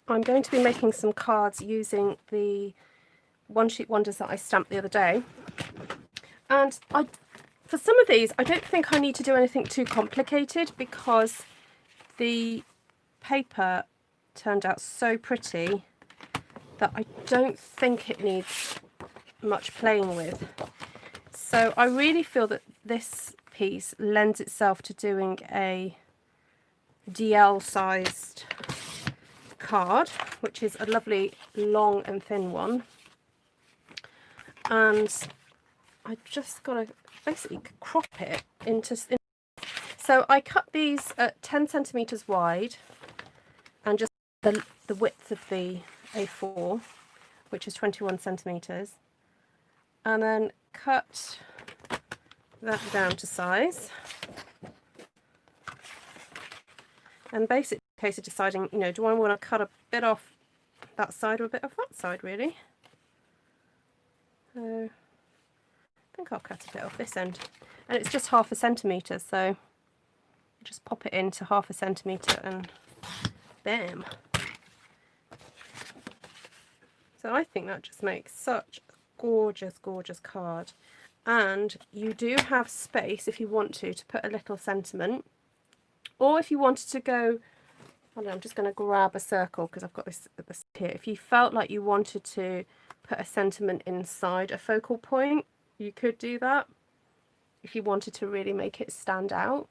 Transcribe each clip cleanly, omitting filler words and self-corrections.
I'm going to be making some cards using the One Sheet Wonders that I stamped the other day. And for some of these, I don't think I need to do anything too complicated because the paper turned out so pretty that I don't think it needs much playing with. So I really feel that this piece lends itself to doing a DL sized card, which is a lovely long and thin one. And I just got to basically crop it into. So I cut these at 10 centimeters wide and just the width of the A4, which is 21 centimeters, and then cut that down to size. And basically, in case of deciding, you know, do I want to cut a bit off that side or a bit off that side, really? So I think I'll cut a bit off this end. And it's just 1/2 centimetre, so just pop it into 1/2 centimetre and bam. So I think that just makes such a gorgeous, gorgeous card. And you do have space, if you want to put a little sentiment. Or if you wanted to go, I don't know, I'm just going to grab a circle because I've got this here. If you felt like you wanted to put a sentiment inside a focal point, you could do that if you wanted to really make it stand out.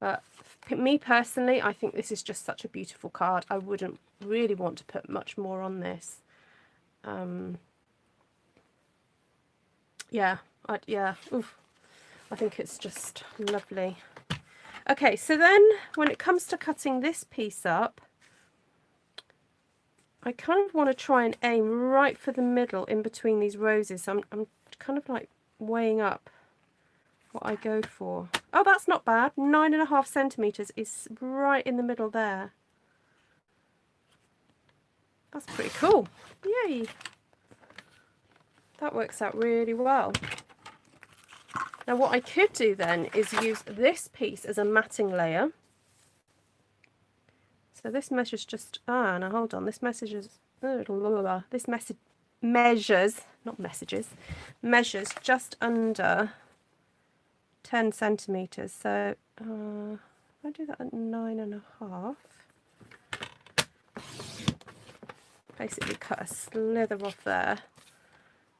But me personally, I think this is just such a beautiful card. I wouldn't really want to put much more on this. Yeah, oof. I think it's just lovely. Okay, so then when it comes to cutting this piece up, I kind of want to try and aim right for the middle in between these roses. So I'm kind of like weighing up what I go for. Oh, that's not bad. 9.5 centimeters is right in the middle there. That's pretty cool. Yay! That works out really well. Now what I could do then is use this piece as a matting layer. So this measures just, now hold on, this measures, measures just under 10 centimeters. So if I do that at 9.5, basically cut a slither off there.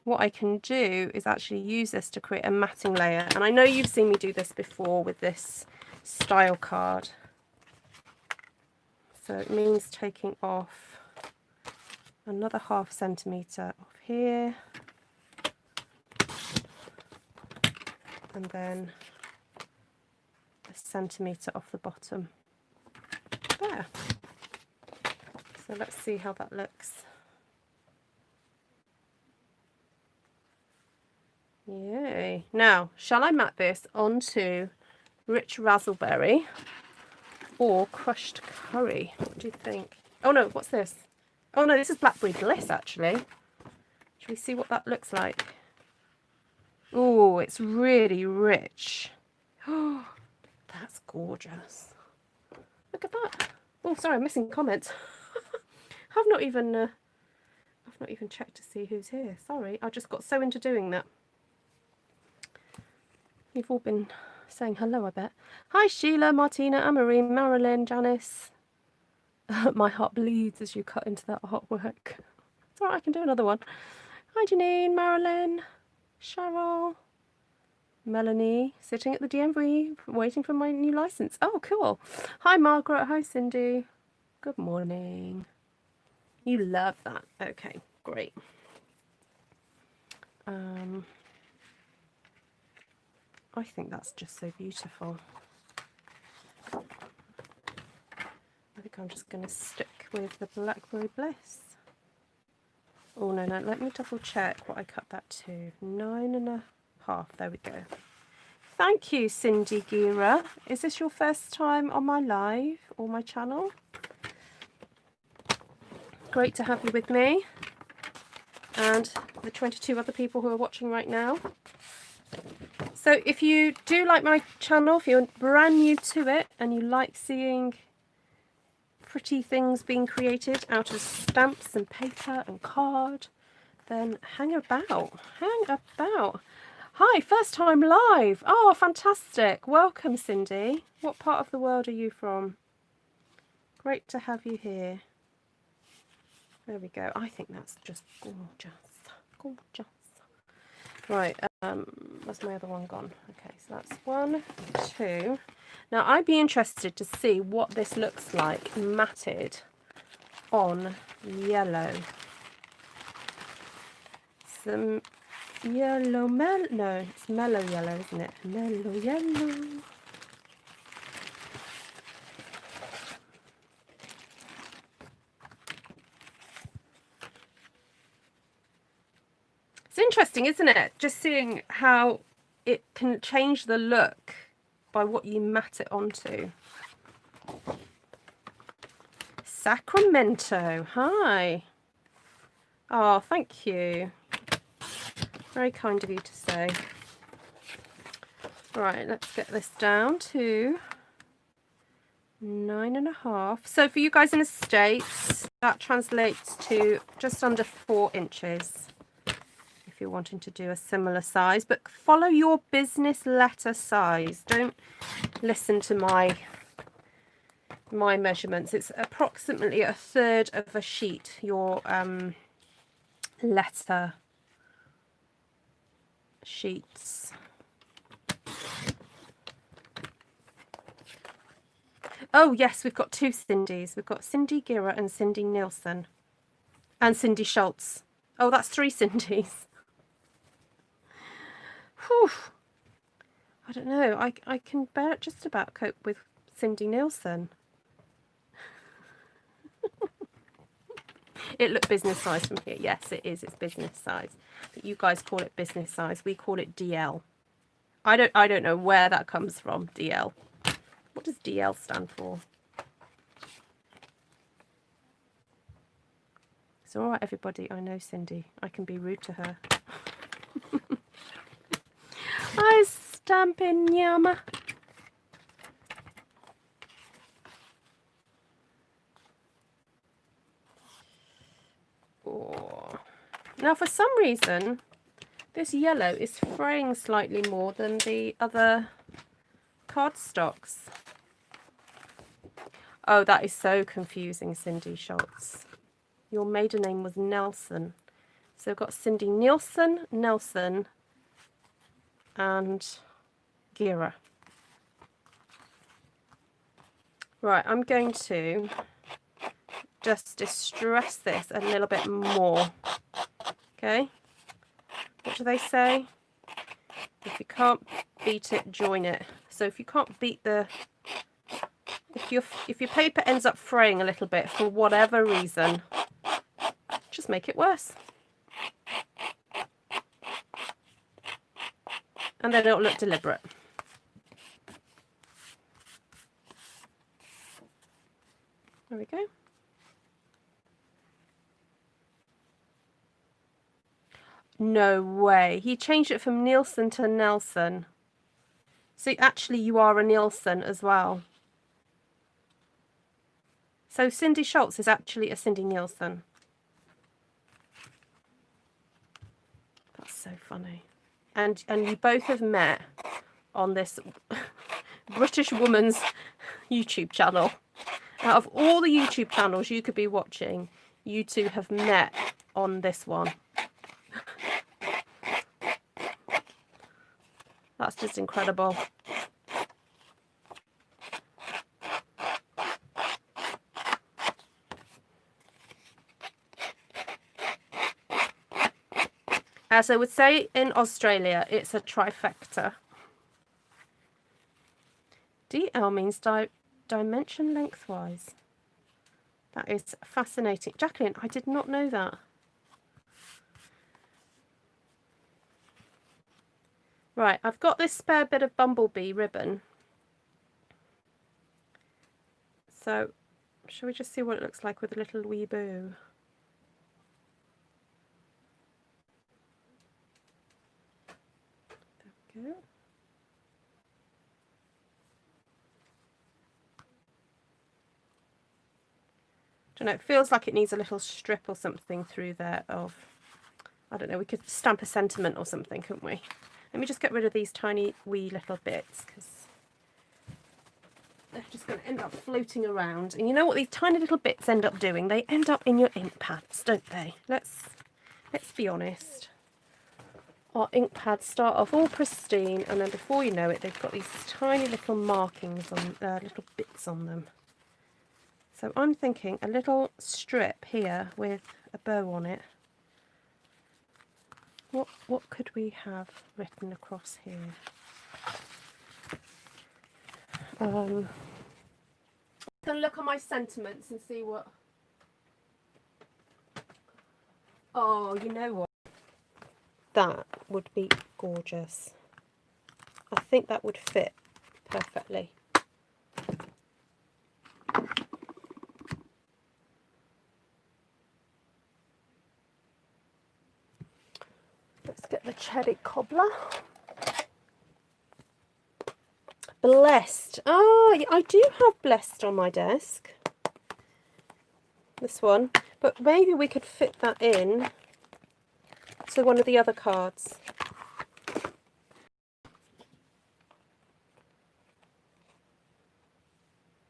What I can do is actually use this to create a matting layer. And I know you've seen me do this before with this style card. So it means taking off another 1/2 centimetre off here. And then a centimetre off the bottom. There. So let's see how that looks. Yay. Now, shall I mat this onto rich raspberry or crushed curry? What do you think? Oh no, what's this? Oh no, this is blackberry bliss actually. Shall we see what that looks like? Oh, it's really rich. Oh, that's gorgeous. Look at that. Oh, sorry, I'm missing comments. I've not even checked to see who's here. Sorry, I just got so into doing that. You've all been saying hello, I bet. Hi, Sheila, Martina, Anne-Marie, Marilyn, Janice. My heart bleeds as you cut into that artwork. It's all right, I can do another one. Hi, Janine, Marilyn, Cheryl, Melanie, sitting at the DMV, waiting for my new license. Oh, cool. Hi, Margaret. Hi, Cindy. Good morning. You love that. Okay, great. I think that's just so beautiful. I think I'm just going to stick with the Blackberry Bliss. Oh, no, let me double check what I cut that to. 9.5. There we go. Thank you, Cindy Gira. Is this your first time on my live or my channel? Great to have you with me and the 22 other people who are watching right now. So if you do like my channel, if you're brand new to it and you like seeing pretty things being created out of stamps and paper and card, then hang about. Hang about. Hi, first time live. Oh, fantastic. Welcome, Cindy. What part of the world are you from? Great to have you here. There we go. I think that's just gorgeous. Gorgeous. Right, where's my other one gone? Okay, so that's 1, 2. Now, I'd be interested to see what this looks like matted on yellow. Some yellow no, it's mellow yellow, isn't it? Mellow yellow. It's interesting, isn't it? Just seeing how it can change the look by what you mat it onto. Sacramento, hi. Oh, thank you. Very kind of you to say. Right, let's get this down to 9.5. So for you guys in the States, that translates to just under 4 inches. If you're wanting to do a similar size, but follow your business letter size. Don't listen to my measurements. It's approximately 1/3 of a sheet, your letter sheets. Oh yes, we've got 2 Cindys. We've got Cindy Gira and Cindy Nielsen and Cindy Schultz. Oh, that's 3 Cindys. Whew. I don't know. I can just about cope with Cindy Nielsen. It looked business size from here. Yes, it is. It's business size. You guys call it business size. We call it DL. I don't know where that comes from. DL. What does DL stand for? It's all right, everybody. I know Cindy. I can be rude to her. Hi, Stampin' Yama. Oh. Now, for some reason, this yellow is fraying slightly more than the other cardstocks. Oh, that is so confusing, Cindy Schultz. Your maiden name was Nelson. So we've got Cindy Nielsen, Nelson, and Gira. Right, I'm going to just distress this a little bit more. Okay? What do they say? If you can't beat it, join it. So if you can't beat the... If your paper ends up fraying a little bit for whatever reason, just make it worse. And then it'll look deliberate. There we go. No way. He changed it from Nielsen to Nelson. So actually you are a Nielsen as well. So Cindy Schultz is actually a Cindy Nielsen. That's so funny. And you both have met on this British woman's YouTube channel. Out of all the YouTube channels you could be watching, you two have met on this one. That's just incredible. As I would say in Australia, it's a trifecta. DL means dimension lengthwise. That is fascinating. Jacqueline, I did not know that. Right, I've got this spare bit of bumblebee ribbon. So, shall we just see what it looks like with a little wee boo? There we go. Don't know, it feels like it needs a little strip or something through there of, I don't know, we could stamp a sentiment or something, couldn't we? Let me just get rid of these tiny wee little bits, because they're just going to end up floating around. And you know what these tiny little bits end up doing? They end up in your ink pads, don't they? Let's be honest. Our ink pads start off all pristine, and then before you know it, they've got these tiny little markings on, little bits on them. So I'm thinking a little strip here with a bow on it. What could we have written across here? I'm gonna look at my sentiments and see what. Oh, you know what? That would be gorgeous. I think that would fit perfectly. Let's get the cherry cobbler. Blessed. Oh, I do have blessed on my desk. This one. But maybe we could fit that in to one of the other cards.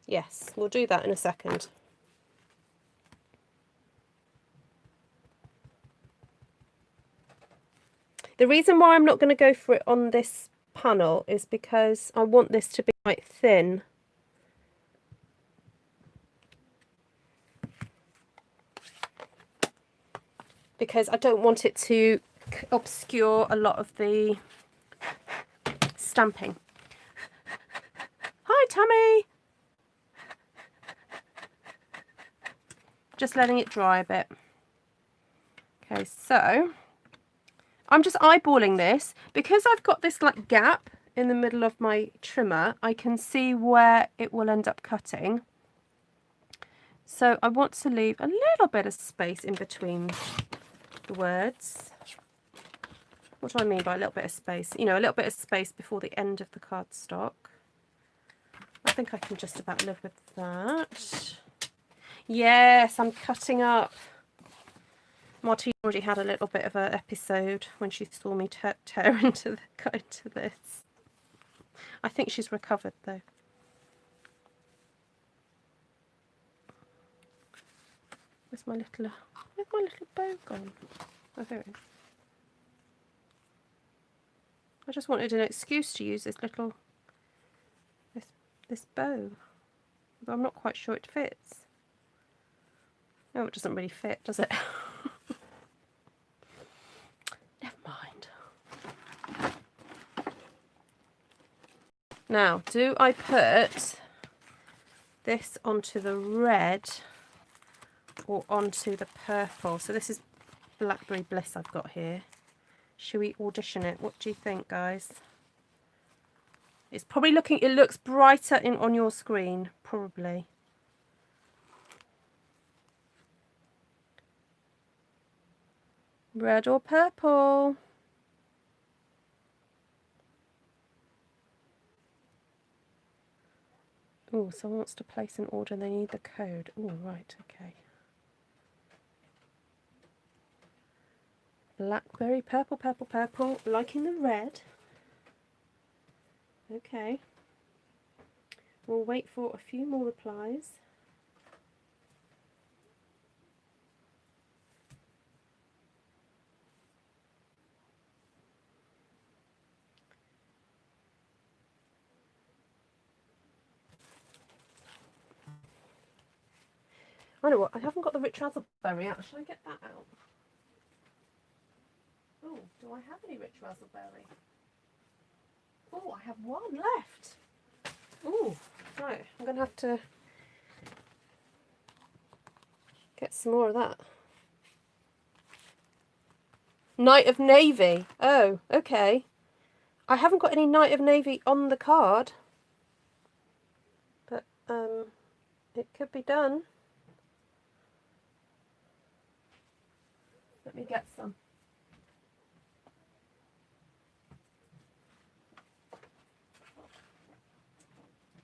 Yes, we'll do that in a second. The reason why I'm not going to go for it on this panel is because I want this to be quite thin. Because I don't want it to obscure a lot of the stamping. Hi, Tammy! Just letting it dry a bit. Okay, so I'm just eyeballing this. Because I've got this like gap in the middle of my trimmer, I can see where it will end up cutting. So I want to leave a little bit of space in between the words. What do I mean by a little bit of space? You know, a little bit of space before the end of the cardstock. I think I can just about live with that. Yes, I'm cutting up. Martina already had a little bit of an episode when she saw me tear into this. I think she's recovered though. Where's my little bow gone? Oh, there it is. I just wanted an excuse to use this bow. But I'm not quite sure it fits. No, it doesn't really fit, does it? Never mind. Now, do I put this onto the red or onto the purple? So this is Blackberry Bliss I've got here. Should we audition it? What do you think, guys? It's probably looking, it looks brighter on your screen, probably. Red or purple? Oh, someone wants to place an order and they need the code. Oh, right, okay. Blackberry, purple, purple, purple, liking the red. Okay. We'll wait for a few more replies. I know what, I haven't got the rich raspberry out. Should I get that out? Oh, do I have any rich raspberry? Oh, I have one left. Oh, right, I'm going to have to get some more of that. Knight of Navy. Oh, okay. I haven't got any Knight of Navy on the card. But, it could be done. Let me get some.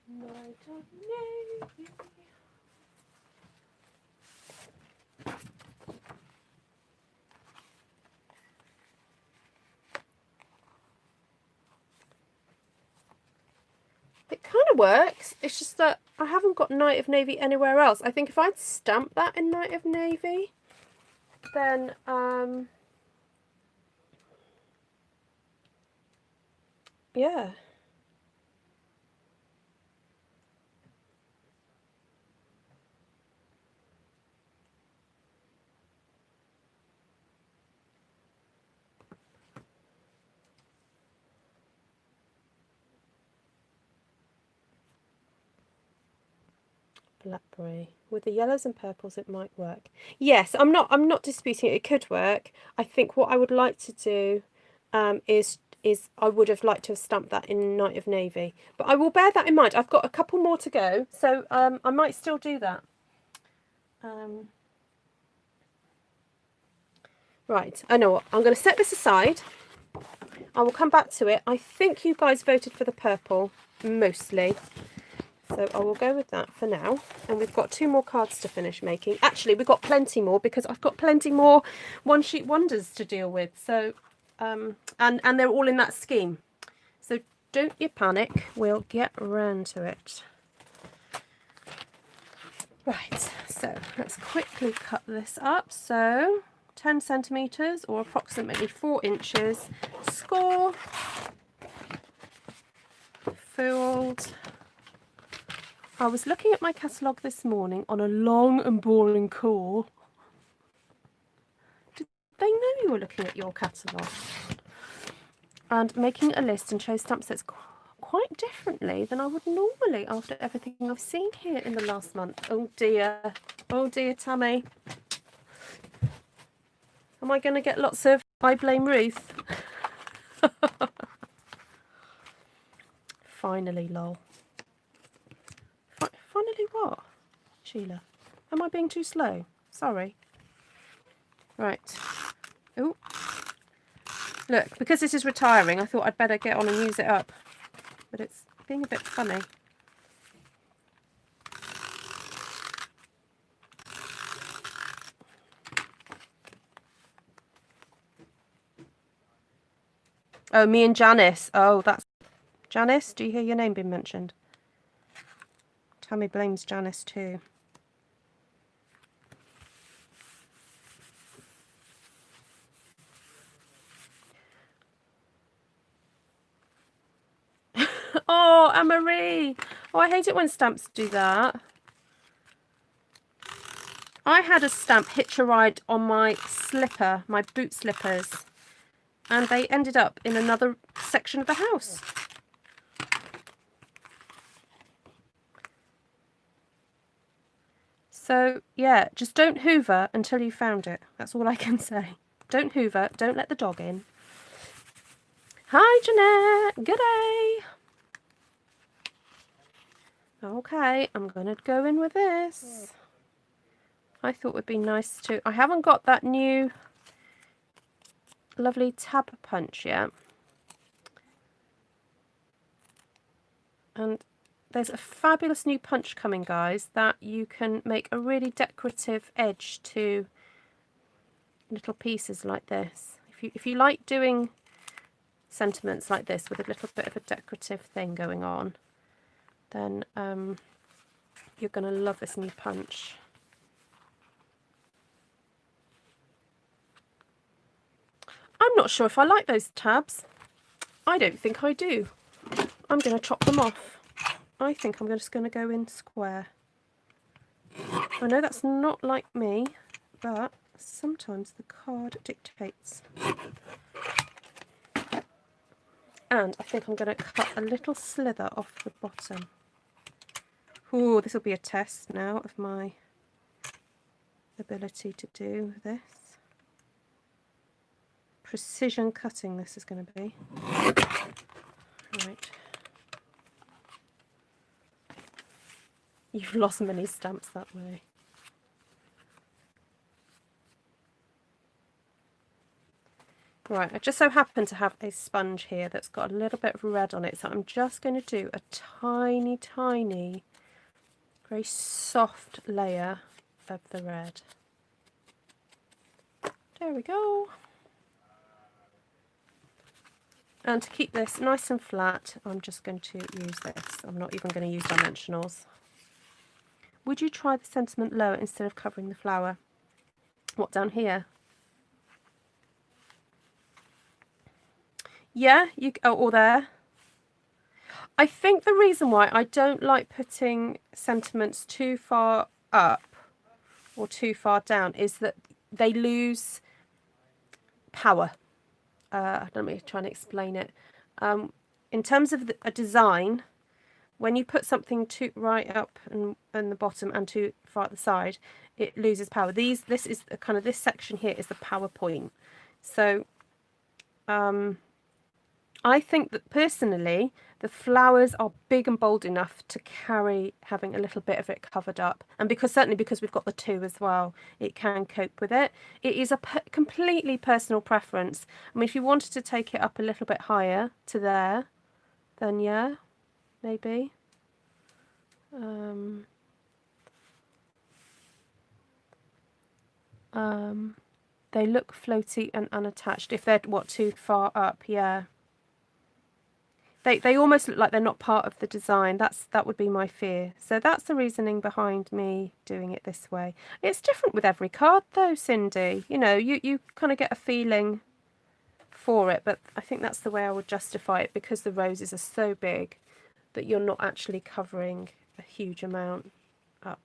Knight of Navy. It kind of works. It's just that I haven't got Night of Navy anywhere else. I think if I'd stamped that in Night of Navy, then yeah. Blackberry. With the yellows and purples it might work. Yes, I'm not disputing it. It could work. I think what I would like to do is I would have liked to have stamped that in Night of Navy. But I will bear that in mind. I've got a couple more to go, so I might still do that. Right, I know what. I'm going to set this aside. I will come back to it. I think you guys voted for the purple, mostly. So I will go with that for now. And we've got 2 more cards to finish making. Actually, we've got plenty more because I've got plenty more one-sheet wonders to deal with. So, and they're all in that scheme. So don't you panic. We'll get around to it. Right, so let's quickly cut this up. So 10 centimetres or approximately 4 inches. Score. Fold. I was looking at my catalogue this morning on a long and boring call. Did they know you were looking at your catalogue? And making a list and chose stamp sets quite differently than I would normally after everything I've seen here in the last month. Oh dear, Tammy. Am I going to get lots of I blame Ruth? Finally, lol. Finally what? Sheila. Am I being too slow? Sorry. Right. Oh. Look, because this is retiring, I thought I'd better get on and use it up. But it's being a bit funny. Oh, me and Janice. Oh, that's... Janice, do you hear your name being mentioned? Tammy blames Janice too. Oh, Anne-Marie. Oh, I hate it when stamps do that. I had a stamp hitch a ride on my slipper, my boot slippers, and they ended up in another section of the house. So, yeah, just don't hoover until you found it. That's all I can say. Don't hoover. Don't let the dog in. Hi, Jeanette. Good day. Okay, I'm going to go in with this. I thought it would be nice to... I haven't got that new lovely tab punch yet. And there's a fabulous new punch coming, guys, that you can make a really decorative edge to little pieces like this. If you like doing sentiments like this with a little bit of a decorative thing going on, then you're going to love this new punch. I'm not sure if I like those tabs. I don't think I do. I'm going to chop them off. I think I'm just going to go in square. I know that's not like me, but sometimes the card dictates. And I think I'm going to cut a little slither off the bottom. Ooh, this will be a test now of my ability to do this. Precision cutting this is going to be. Right. You've lost many stamps that way. Right, I just so happen to have a sponge here that's got a little bit of red on it, so I'm just going to do a tiny, tiny, very soft layer of the red. There we go. And to keep this nice and flat, I'm just going to use this. I'm not even going to use dimensionals. Would you try the sentiment lower instead of covering the flower? What, down here? Yeah, or there. I think the reason why I don't like putting sentiments too far up or too far down is that they lose power. Let me try and explain it. In terms of a design, when you put something too right up and the bottom and too far at the side, it loses power. This is kind of, this section here is the power point. So I think that personally, the flowers are big and bold enough to carry having a little bit of it covered up. And certainly because we've got the 2 as well, it can cope with it. It is a completely personal preference. I mean, if you wanted to take it up a little bit higher to there, then yeah, maybe. They look floaty and unattached. If they're, too far up, yeah. They almost look like they're not part of the design. That would be my fear. So that's the reasoning behind me doing it this way. It's different with every card though, Cindy. You know, you kind of get a feeling for it, but I think that's the way I would justify it, because the roses are so big that you're not actually covering a huge amount up.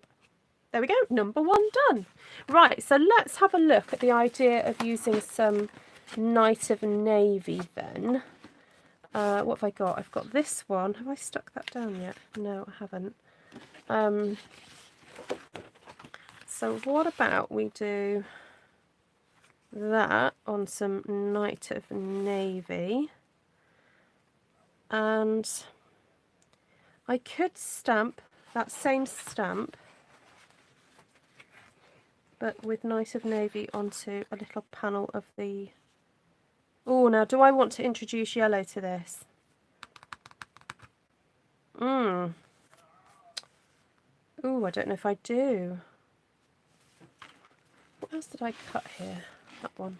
There we go, number 1 done. Right, so let's have a look at the idea of using some Night of Navy then. What have I got? I've got this one. Have I stuck that down yet? No, I haven't. So what about we do that on some Night of Navy, and I could stamp that same stamp but with Night of Navy onto a little panel of the... Oh, now do I want to introduce yellow to this? Oh, I don't know if I do. What else did I cut here? That one.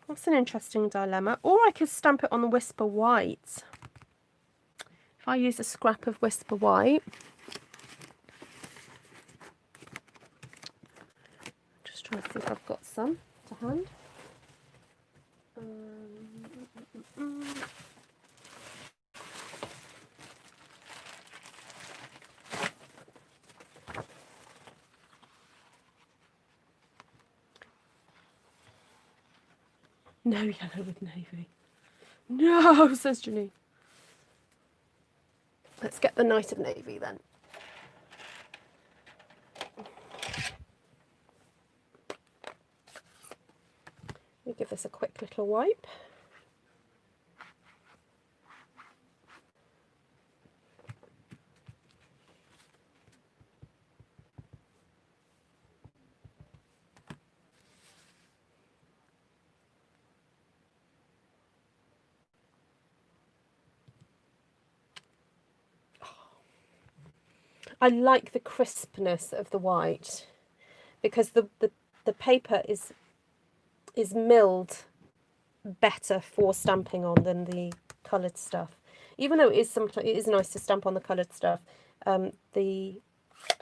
That's an interesting dilemma. Or I could stamp it on the Whisper White. If I use a scrap of Whisper White, just trying to see if I've got some to hand. No yellow with navy. No, says Janine. Let's get the Night of Navy then. Let me give this a quick little wipe. I like the crispness of the white because the paper is milled better for stamping on than the coloured stuff. Even though it is nice to stamp on the coloured stuff, the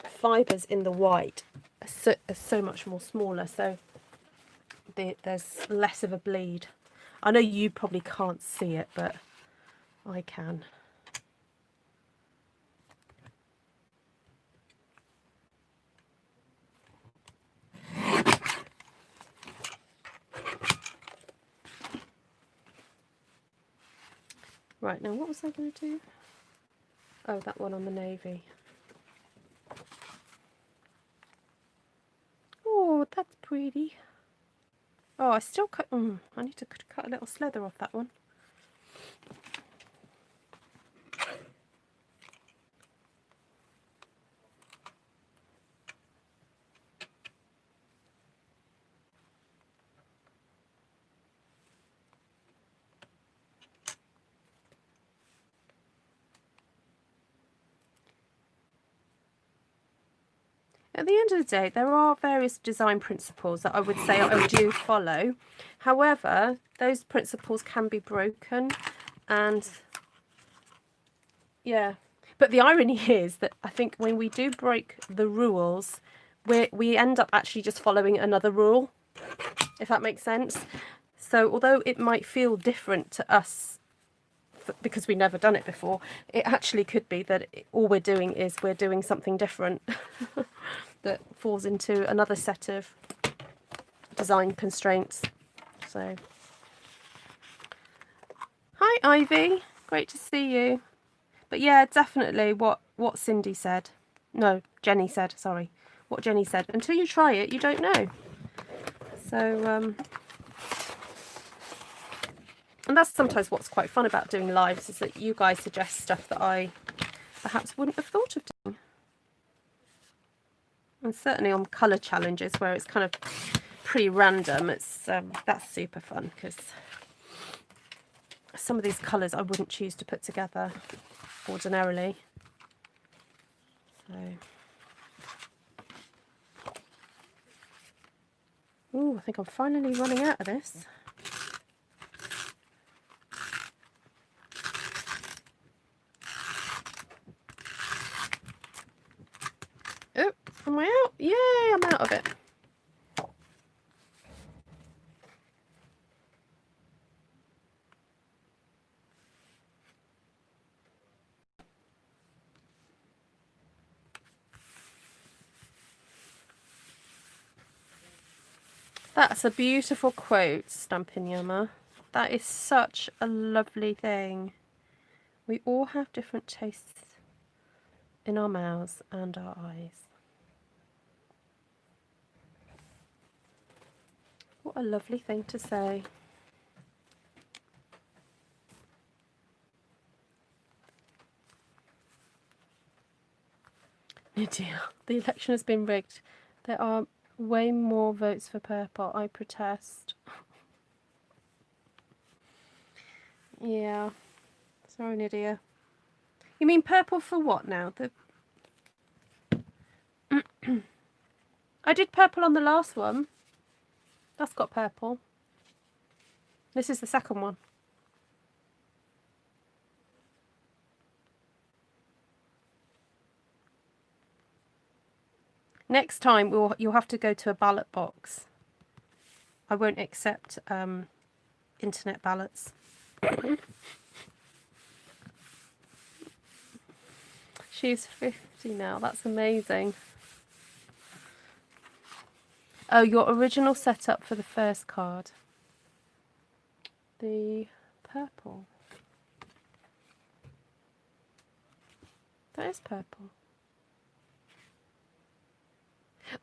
fibres in the white are so much more smaller, so there's less of a bleed. I know you probably can't see it, but I can. Right, now what was I going to do? Oh, that one on the navy. Oh, that's pretty. Oh, I still cut... I need to cut a little slither off that one. At the end of the day, there are various design principles that I would say I do follow. However, those principles can be broken, and yeah. But the irony is that I think when we do break the rules, we end up actually just following another rule, if that makes sense. So although it might feel different to us because we've never done it before, it actually could be that all we're doing is we're doing something different that falls into another set of design constraints. So, hi Ivy, great to see you. But yeah, definitely what Cindy said. No, Jenny said, sorry. What Jenny said. Until you try it, you don't know. So, and that's sometimes what's quite fun about doing lives, is that you guys suggest stuff that I perhaps wouldn't have thought of doing. And certainly on colour challenges where it's kind of pretty random, it's that's super fun, because some of these colours I wouldn't choose to put together ordinarily. So, ooh, I think I'm finally running out of this. Oh, am I out? Yay, I'm out of it. That's a beautiful quote, Stampin' Yama. That is such a lovely thing. We all have different tastes in our mouths and our eyes. What a lovely thing to say. Nydia, the election has been rigged. There are way more votes for purple. I protest. Yeah. Sorry, Nydia. You mean purple for what now? I did purple on the last one. That's got purple. This is the second one. Next time you'll have to go to a ballot box. I won't accept internet ballots. She's 50 now. That's amazing. Oh, your original setup for the first card. The purple. That is purple.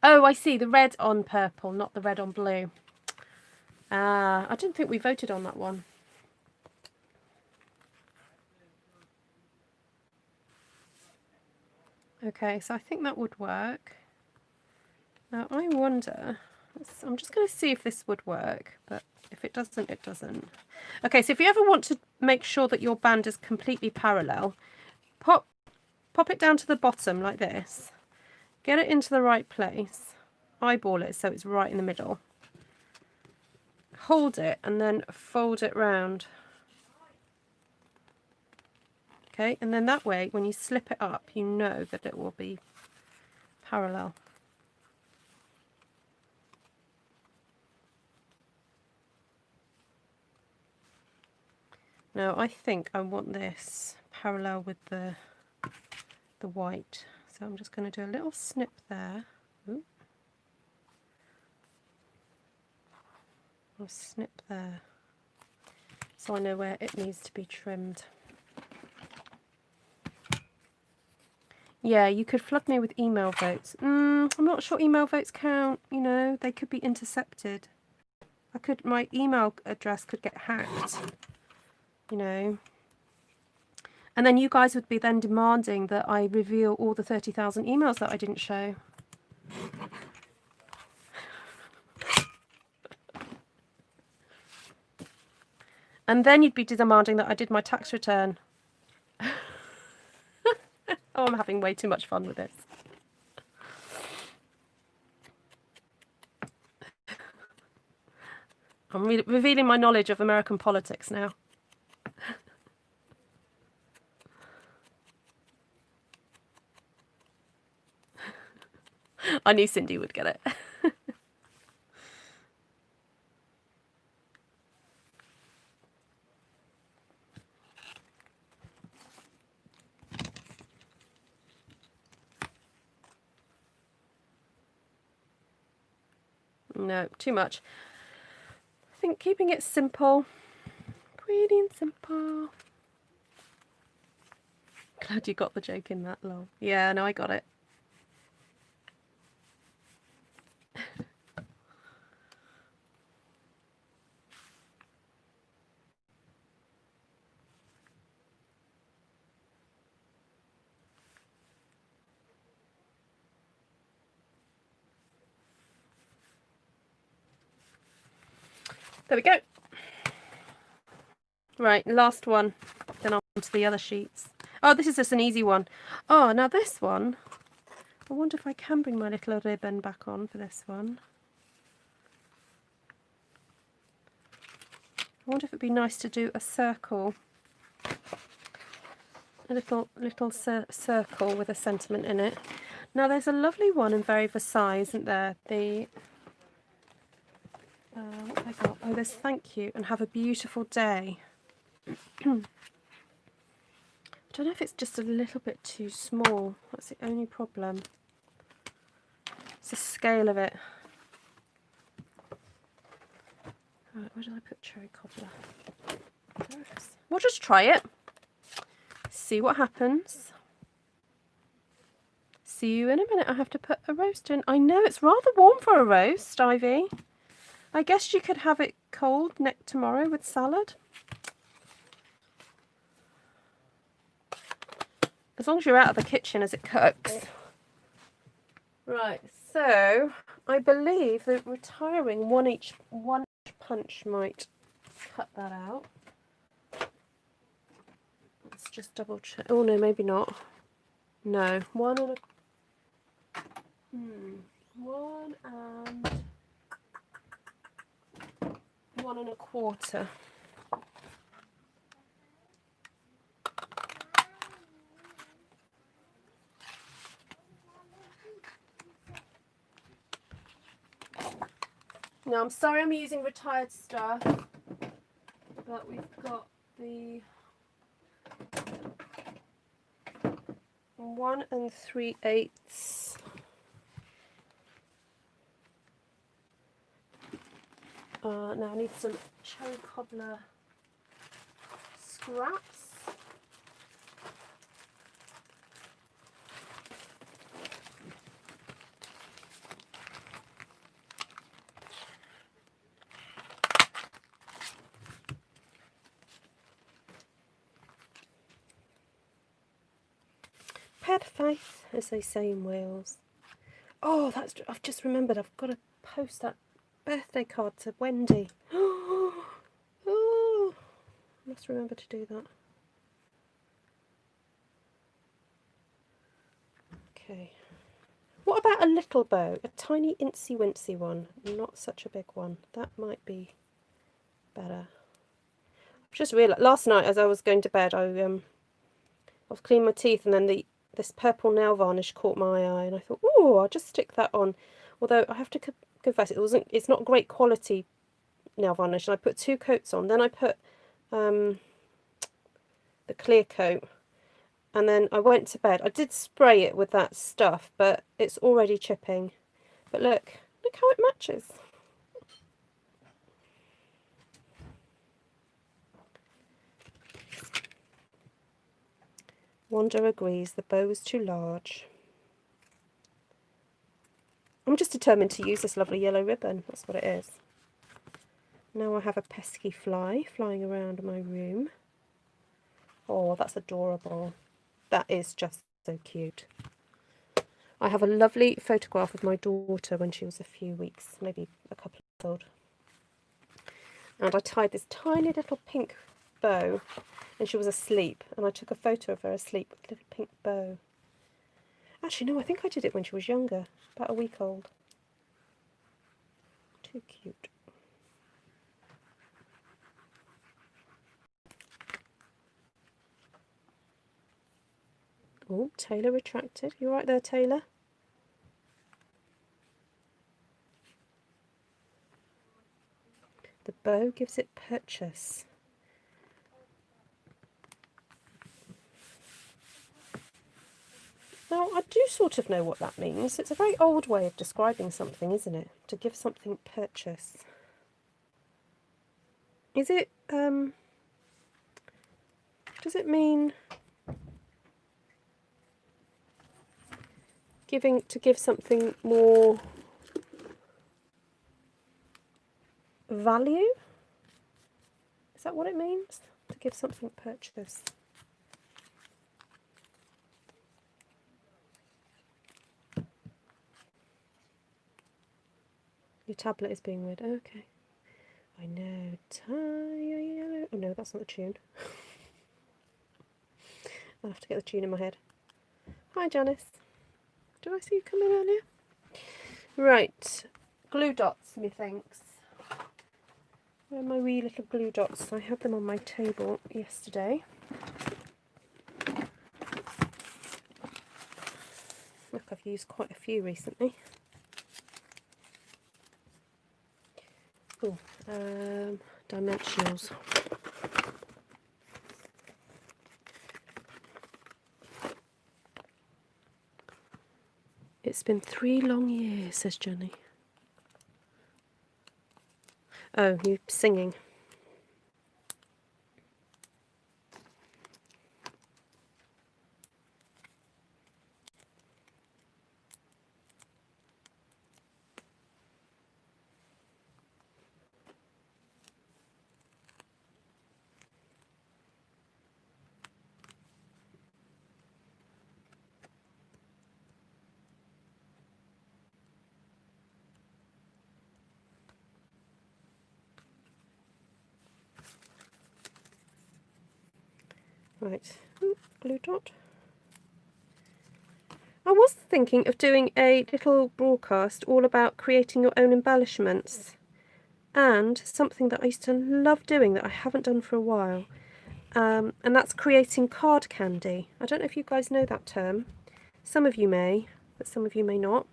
Oh, I see. The red on purple, not the red on blue. I didn't think we voted on that one. Okay, so I think that would work. Now, I wonder... I'm just going to see if this would work, but if it doesn't, it doesn't. Okay, so if you ever want to make sure that your band is completely parallel, pop it down to the bottom like this. Get it into the right place. Eyeball it so it's right in the middle. Hold it and then fold it round. Okay, and then that way, when you slip it up, you know that it will be parallel. Now, I think I want this parallel with the white. So I'm just going to do a little snip there. Ooh. I'll snip there. So I know where it needs to be trimmed. Yeah, you could flood me with email votes. I'm not sure email votes count, you know, they could be intercepted. My email address could get hacked, you know. And then you guys would be then demanding that I reveal all the 30,000 emails that I didn't show. And then you'd be demanding that I did my tax return. Oh, I'm having way too much fun with this. I'm revealing my knowledge of American politics now. I knew Cindy would get it. No, too much. I think keeping it simple, pretty and simple. Glad you got the joke in that long. Yeah, no, I got it. There we go. Right, last one. Then on to the other sheets. Oh, this is just an easy one. Oh, now this one. I wonder if I can bring my little ribbon back on for this one. I wonder if it'd be nice to do a circle. A little circle with a sentiment in it. Now there's a lovely one in Very Versailles, isn't there? The what have I got? Oh, there's thank you and have a beautiful day. I don't know if it's just a little bit too small. That's the only problem. It's the scale of it. Right, where did I put cherry cobbler? There it is. We'll just try it. See what happens. See you in a minute. I have to put a roast in. I know it's rather warm for a roast, Ivy. I guess you could have it cold tomorrow with salad. As long as you're out of the kitchen as it cooks. Right, so I believe that retiring one each punch might cut that out. Let's just double check. Oh no, maybe not. No, one and one and a quarter. Now, I'm sorry I'm using retired stuff, but we've got the 1 3/8. Now I need some cherry cobbler scraps. Perfect, as they say in Wales. Oh, I've just remembered. I've got to post that birthday card to Wendy. Oh, must remember to do that. Okay. What about a little bow? A tiny incy wincy one, not such a big one. That might be better. I've just realised last night as I was going to bed, I was cleaning my teeth and then this purple nail varnish caught my eye and I thought, oh, I'll just stick that on. Although I have to confess, it's not great quality nail varnish, and I put 2 coats on. Then I put the clear coat, and then I went to bed. I did spray it with that stuff, but it's already chipping. But look how it matches. Wanda agrees the bow is too large. I'm just determined to use this lovely yellow ribbon. That's what it is. Now I have a pesky fly flying around my room. Oh, that's adorable. That is just so cute. I have a lovely photograph of my daughter when she was a few weeks, maybe a couple of years old. And I tied this tiny little pink bow, and she was asleep, and I took a photo of her asleep with a little pink bow. Actually, no, I think I did it when she was younger, about a week old. Too cute. Oh, Taylor retracted. You right there, Taylor? The bow gives it purchase. Now, I do sort of know what that means. It's a very old way of describing something, isn't it? To give something purchase. Is it, does it mean to give something more value? Is that what it means? To give something purchase. Your tablet is being weird. Okay. I know. Oh no, that's not the tune. I'll have to get the tune in my head. Hi, Janice. Did I see you come in earlier? Right. Glue dots, methinks. Where are my wee little glue dots? I had them on my table yesterday. Look, I've used quite a few recently. Oh, dimensionals. It's been 3 long years, says Jenny. Oh, you're singing. Right, glue dot. I was thinking of doing a little broadcast all about creating your own embellishments, and something that I used to love doing that I haven't done for a while, and that's creating card candy. I don't know if you guys know that term. Some of you may, but some of you may not.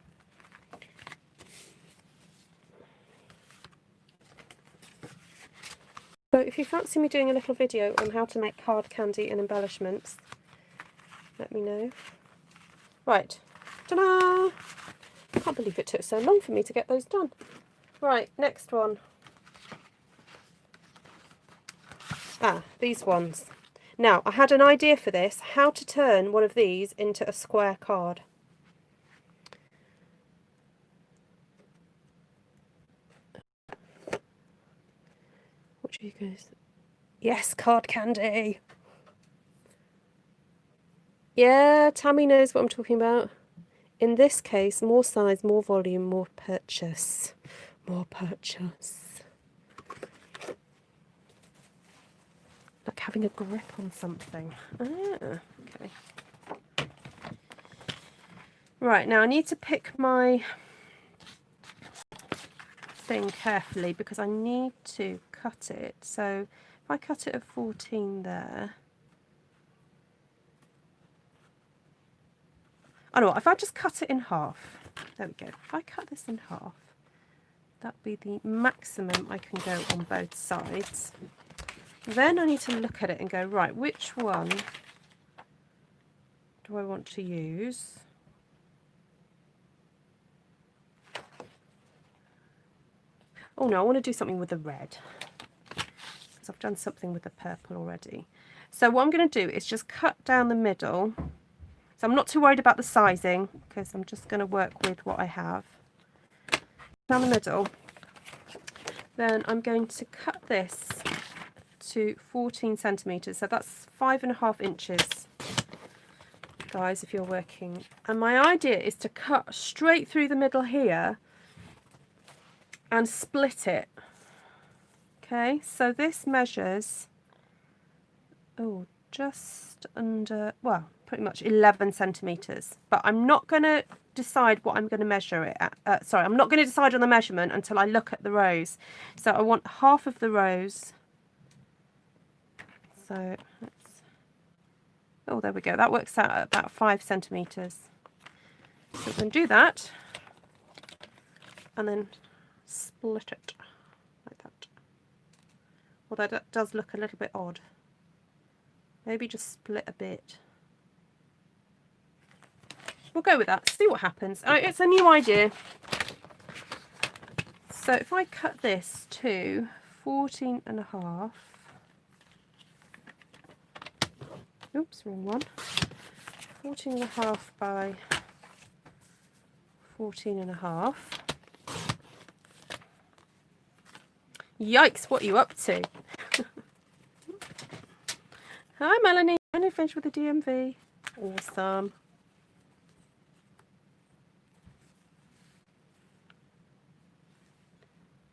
So if you fancy me doing a little video on how to make card candy and embellishments, let me know. Right, ta-da! I can't believe it took so long for me to get those done. Right, next one. Ah, these ones. Now, I had an idea for this, how to turn one of these into a square card. What do you guys... Yes, card candy! Yeah, Tammy knows what I'm talking about. In this case, more size, more volume, more purchase. More purchase. Like having a grip on something. Ah, okay. Right, now I need to pick my thing carefully because I need to cut it. So if I cut it at 14 there. Oh no, if I just cut it in half. There we go. If I cut this in half, that'd be the maximum I can go on both sides. Then I need to look at it and go, right, which one do I want to use? Oh no, I want to do something with the red, because I've done something with the purple already. So what I'm going to do is just cut down the middle. So I'm not too worried about the sizing, because I'm just going to work with what I have. Down the middle. Then I'm going to cut this to 14 centimetres. So that's 5.5 inches, guys, if you're working. And my idea is to cut straight through the middle here and split it. Okay, so this measures, oh, just under, well, pretty much 11 centimetres. But I'm not going to decide what I'm going to measure it at. Sorry, I'm not going to decide on the measurement until I look at the rows. So I want half of the rows. So let's Oh, there we go. That works out at about 5 centimetres. So we can do that and then split it like that. Although that does look a little bit odd. Maybe just split a bit. We'll go with that, see what happens. It's a new idea. So if I cut this to 14.5, oops, wrong one, 14.5 by 14.5. Yikes, what are you up to? Hi Melanie, I only finished with the DMV. Awesome.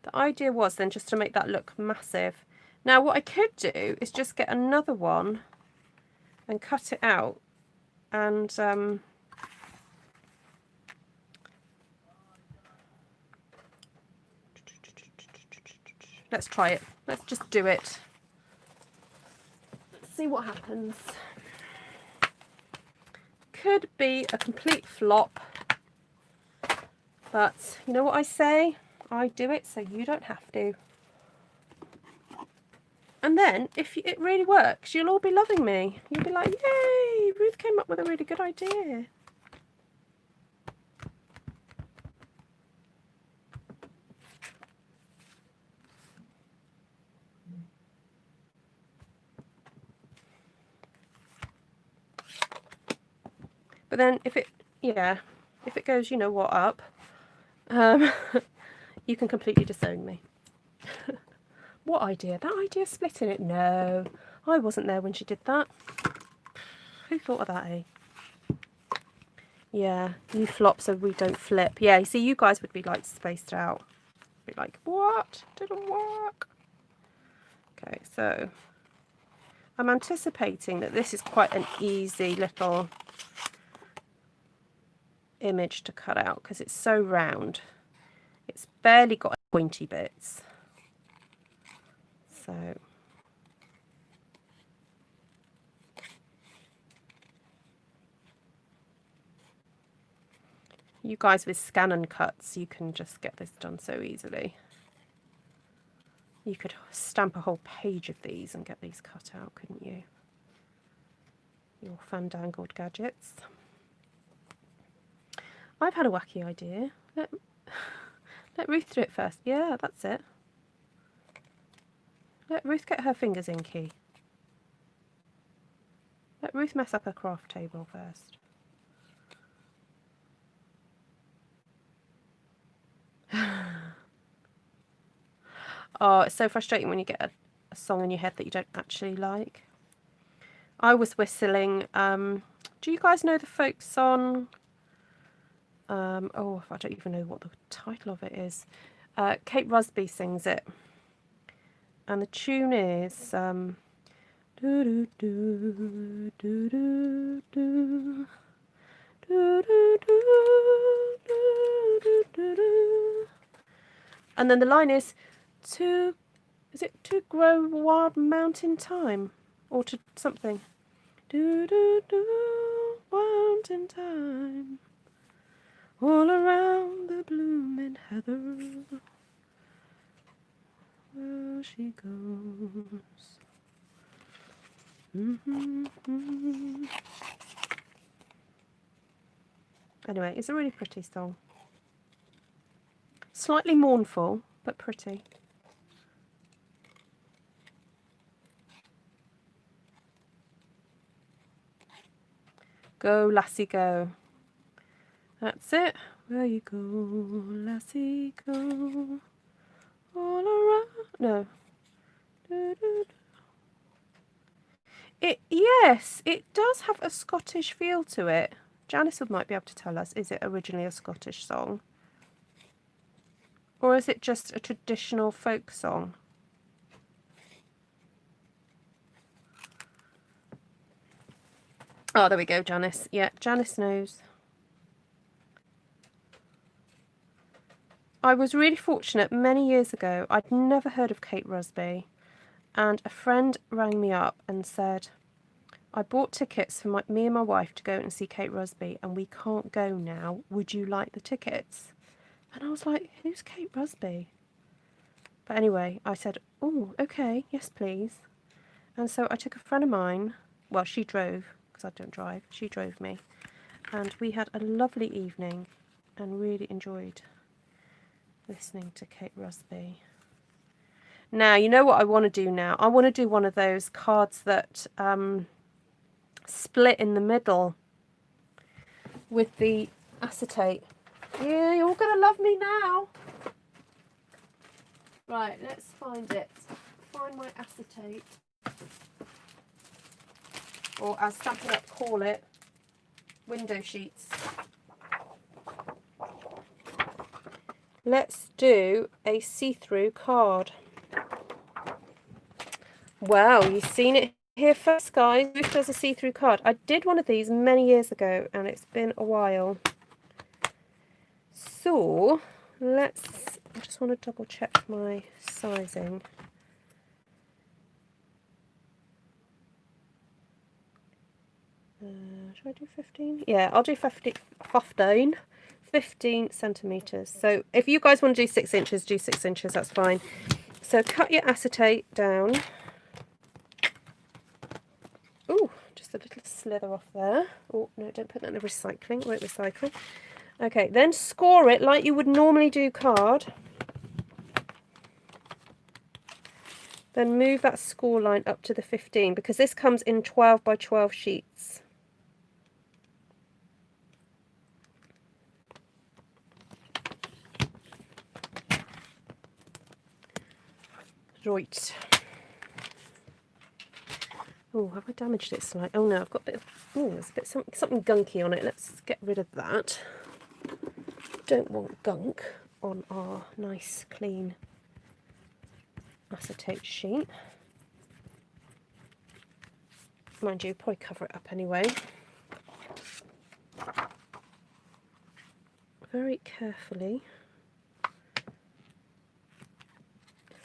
The idea was then just to make that look massive. Now what I could do is just get another one and cut it out and let's try it. Let's just do it. Let's see what happens. Could be a complete flop, but you know what I say? I do it so you don't have to. And then, if it really works, you'll all be loving me. You'll be like, yay, Ruth came up with a really good idea. But then, if it goes, you know what, up, you can completely disown me. What idea? That idea splitting it? No, I wasn't there when she did that. Who thought of that, eh? Yeah, you flop so we don't flip. Yeah, you see, you guys would be like spaced out. Be like, what? Didn't work. Okay, so I'm anticipating that this is quite an easy little image to cut out because it's so round. It's barely got pointy bits. So you guys with scan and cuts, you can just get this done so easily. You could stamp a whole page of these and get these cut out, couldn't you? Your fandangled gadgets. I've had a wacky idea. Let Ruth do it first. Yeah, that's it. Let Ruth get her fingers inky. Let Ruth mess up her craft table first. Oh, it's so frustrating when you get a song in your head that you don't actually like. I was whistling, do you guys know the folk song? Oh, I don't even know what the title of it is. Kate Rusby sings it. And the tune is do do do do do do do do do do do. And then the line is to grow wild mountain time or to something. Do do do mountain time all around the blooming heather. Where she goes. Anyway, it's a really pretty song. Slightly mournful, but pretty. Go, lassie, go. That's it. Where you go, lassie, go. All around. No. Yes, it does have a Scottish feel to it. Janice might be able to tell us, is it originally a Scottish song? Or is it just a traditional folk song? Oh, there we go, Janice. Yeah, Janice knows. I was really fortunate many years ago. I'd never heard of Kate Rusby. And a friend rang me up and said, I bought tickets for me and my wife to go and see Kate Rusby, and we can't go now. Would you like the tickets? And I was like, who's Kate Rusby? But anyway, I said, oh, okay, yes, please. And so I took a friend of mine. Well, she drove, because I don't drive. She drove me. And we had a lovely evening and really enjoyed listening to Kate Rusby. Now, you know what I want to do now? I want to do one of those cards that split in the middle with the acetate. Yeah, you're all going to love me now. Right, let's find it. Find my acetate. Or as Stampin' Up call it, window sheets. Let's do a see-through card. Wow, you've seen it here first, guys. Ruth does a see-through card. I did one of these many years ago, and it's been a while. So, I just want to double check my sizing. Should I do 15? Yeah, I'll do 15 centimetres. So if you guys want to do 6 inches, do 6 inches, that's fine. So cut your acetate down. Ooh, just a little slither off there. Oh, no, don't put that in the recycling. It won't recycle. Okay, then score it like you would normally do card. Then move that score line up to the 15, because this comes in 12 by 12 sheets. Right. Oh, have I damaged it slightly? Oh no, I've got a bit of, oh, there's a bit something gunky on it. Let's get rid of that. Don't want gunk on our nice clean acetate sheet. Mind you, probably cover it up anyway. Very carefully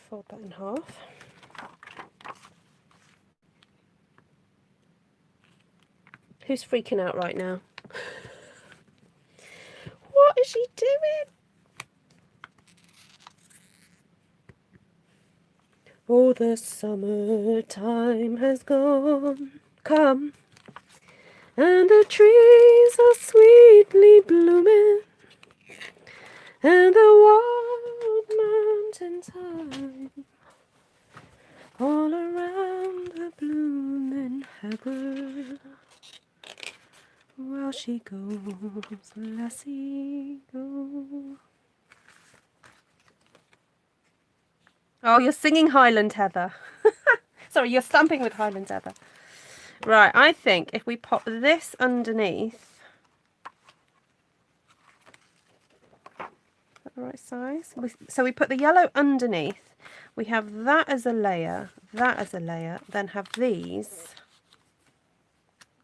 fold that in half. Who's freaking out right now? What is she doing? Oh, the summertime has come, and the trees are sweetly blooming, and the wild mountains high, all around the blooming heather. Well, she goes, lassie, go. Oh, you're singing Highland Heather. Sorry, you're stamping with Highland Heather. Right, I think if we pop this underneath, is that the right size? So we put the yellow underneath. We have that as a layer, that as a layer, then have these.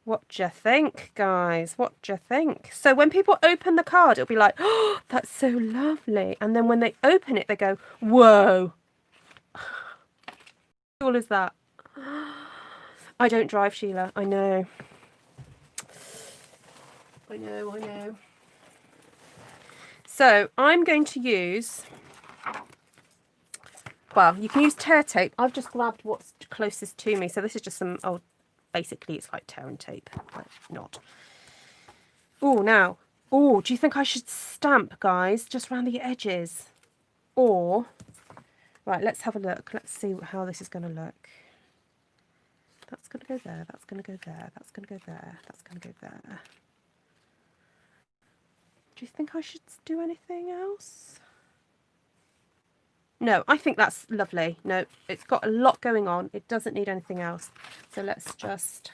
What do you think, guys? What do you think? So when people open the card, it'll be like, oh, that's so lovely. And then when they open it, they go, whoa. How cool is that? I don't drive, Sheila. I know. I know. So I'm going to use, well, you can use tear tape. I've just grabbed what's closest to me. So this is just some old, basically it's like tear and tape, but not. Oh, now. Oh, do you think I should stamp, guys, just around the edges? Or, right, let's have a look. Let's see how this is going to look. That's going to go there, that's going to go there, that's going to go there, that's going to go there. Do you think I should do anything else? No, I think that's lovely. No, it's got a lot going on. It doesn't need anything else. So let's just...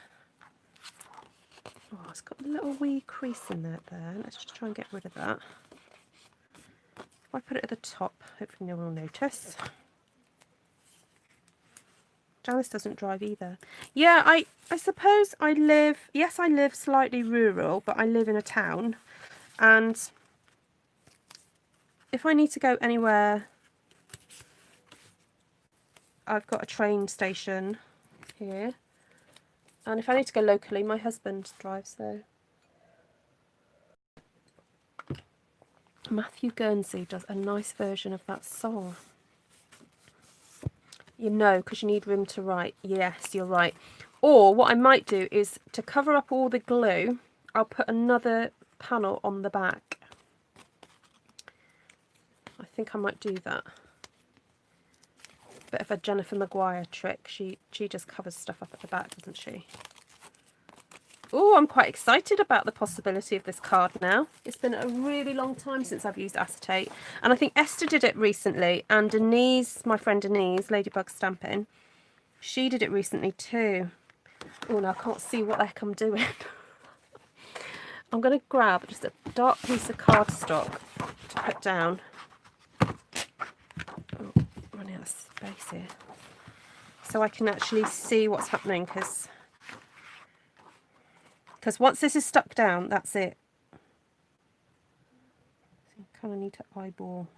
Oh, it's got a little wee crease in there. Let's just try and get rid of that. If I put it at the top, hopefully no one will notice. Janice doesn't drive either. Yeah, I suppose I live slightly rural, but I live in a town. And if I need to go anywhere, I've got a train station here. And if I need to go locally, my husband drives, so. Matthew Guernsey does a nice version of that song. You know, because you need room to write. Yes, you're right. Or what I might do is to cover up all the glue, I'll put another panel on the back. I think I might do that. Bit of a Jennifer Maguire trick. She just covers stuff up at the back, doesn't she? Oh, I'm quite excited about the possibility of this card now. It's been a really long time since I've used acetate. And I think Esther did it recently. And Denise, my friend Denise, Ladybug Stampin', she did it recently too. Oh, no, I can't see what the heck I'm doing. I'm going to grab just a dark piece of cardstock to put down. Oh, running out of space here. So I can actually see what's happening, because once this is stuck down, that's it. So you kind of need to eyeball.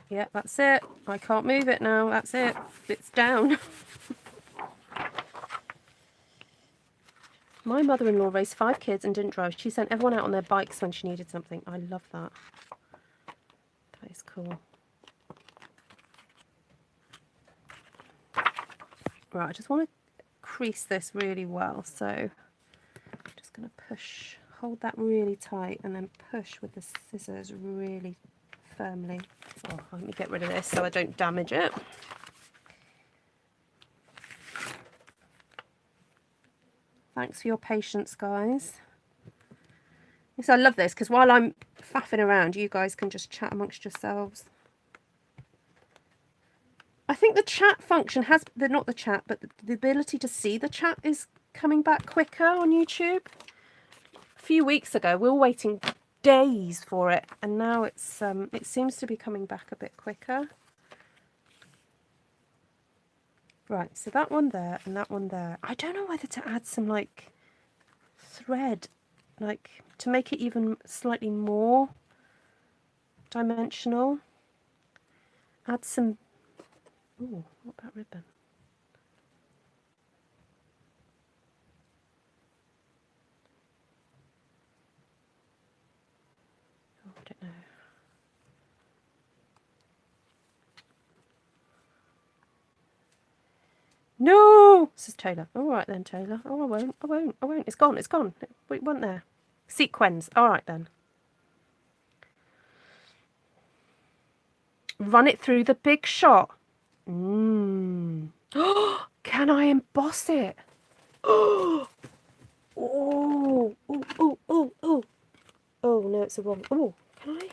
Yeah, that's it. I can't move it now. That's it. It's down. My mother-in-law raised 5 kids and didn't drive. She sent everyone out on their bikes when she needed something. I love that. That is cool. Right, I just want to crease this really well. So I'm just going to push, hold that really tight, and then push with the scissors really firmly. Oh, let me get rid of this so I don't damage it. Thanks for your patience, guys. Yes, I love this, because while I'm faffing around, you guys can just chat amongst yourselves. I think the chat function has, not the chat, but the ability to see the chat is coming back quicker on YouTube. A few weeks ago, we were waiting days for it, and now it's it seems to be coming back a bit quicker. Right, so that one there and that one there. I don't know whether to add some like thread, like to make it even slightly more dimensional. Add some, ooh, what about ribbon? Oh, I don't know. No, says Taylor. All right then, Taylor. Oh, I won't. It's gone. It went there. Sequins. All right then. Run it through the big shot. Can I emboss it? Oh, oh, oh, oh, oh, oh. Oh no, it's a wrong. Oh, can I?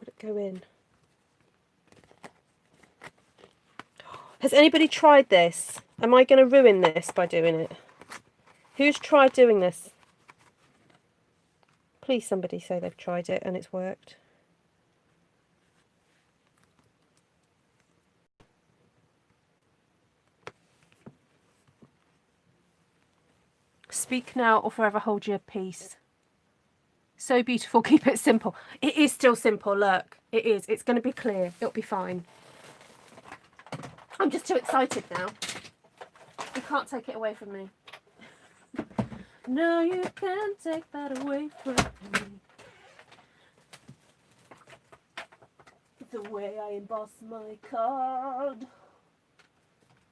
Would it go in? Has anybody tried this? Am I going to ruin this by doing it? Who's tried doing this? Please somebody say they've tried it and it's worked. Speak now or forever hold your peace. So beautiful, keep it simple. It is still simple, look. It is. It's going to be clear. It'll be fine. I'm just too excited now. You can't take it away from me. No, you can't take that away from me. The way I emboss my card.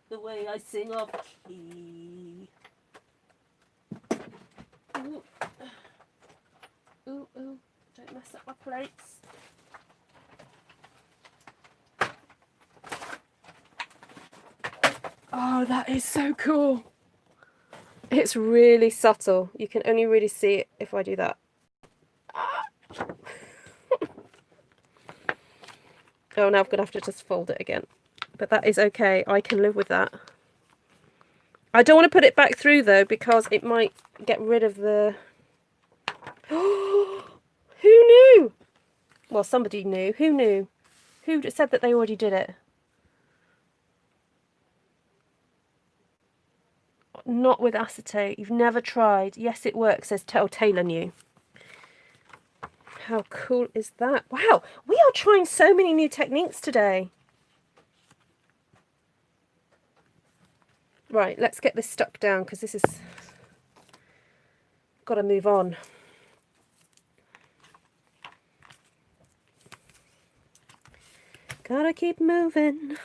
The way I sing off key. Ooh. Ooh, ooh. Don't mess up my plates. Oh, that is so cool. It's really subtle. You can only really see it if I do that. Oh, now I'm going to have to just fold it again. But that is okay. I can live with that. I don't want to put it back through, though, because it might get rid of the... Who knew? Well, somebody knew. Who knew? Who said that they already did it? Not with acetate. You've never tried. Yes, it works, says Taylor knew. How cool is that? Wow, we are trying so many new techniques today. Right, let's get this stuck down because this is got to move on. Gotta keep moving.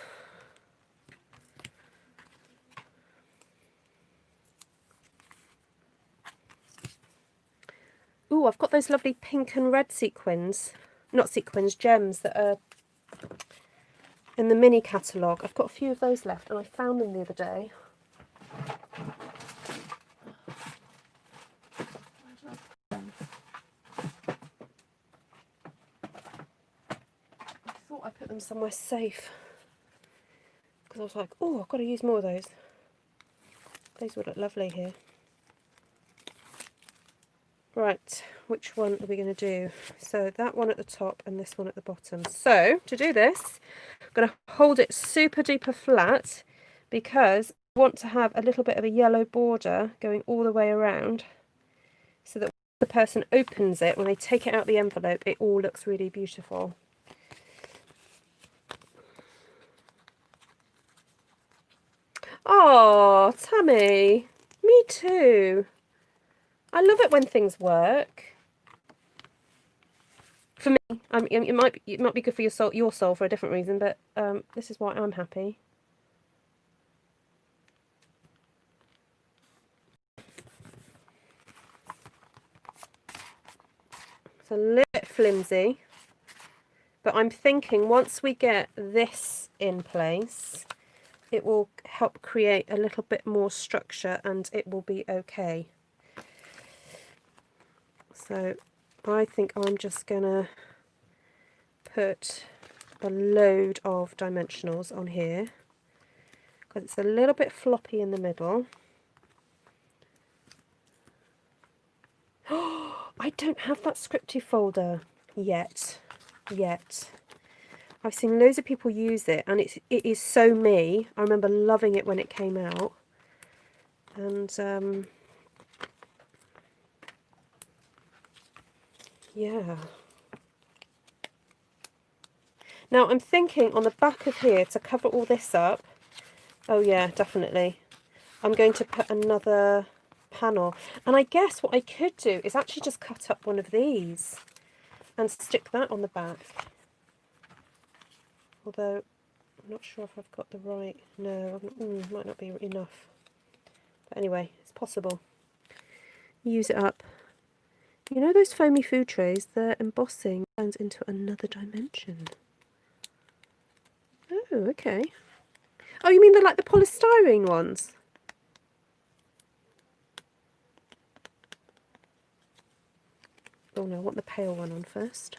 Ooh, I've got those lovely pink and red sequins. Not sequins, gems that are in the mini catalogue. I've got a few of those left and I found them the other day. I thought I put them somewhere safe because I was like, oh, I've got to use more of those. Those would look lovely here. Right, which one are we going to do? So that one at the top and this one at the bottom. So to do this, I'm going to hold it super duper flat because I want to have a little bit of a yellow border going all the way around so that when the person opens it, when they take it out of the envelope, it all looks really beautiful. Oh, Tammy, me too. I love it when things work. For me, I mean, it might be good for your soul for a different reason, but this is why I'm happy. It's a little bit flimsy, but I'm thinking once we get this in place, it will help create a little bit more structure and it will be okay. So I think I'm just gonna put a load of dimensionals on here because it's a little bit floppy in the middle. I don't have that scripty folder yet. I've seen loads of people use it and it is so me. I remember loving it when it came out. And yeah. Now I'm thinking on the back of here to cover all this up. Oh yeah, definitely. I'm going to put another panel. And I guess what I could do is actually just cut up one of these and stick that on the back. Although I'm not sure if I've got the right... No, might not be enough. But anyway, it's possible. Use it up. You know those foamy food trays, their embossing turns into another dimension. Oh, okay. Oh, you mean they're like the polystyrene ones? Oh no, I want the pale one on first.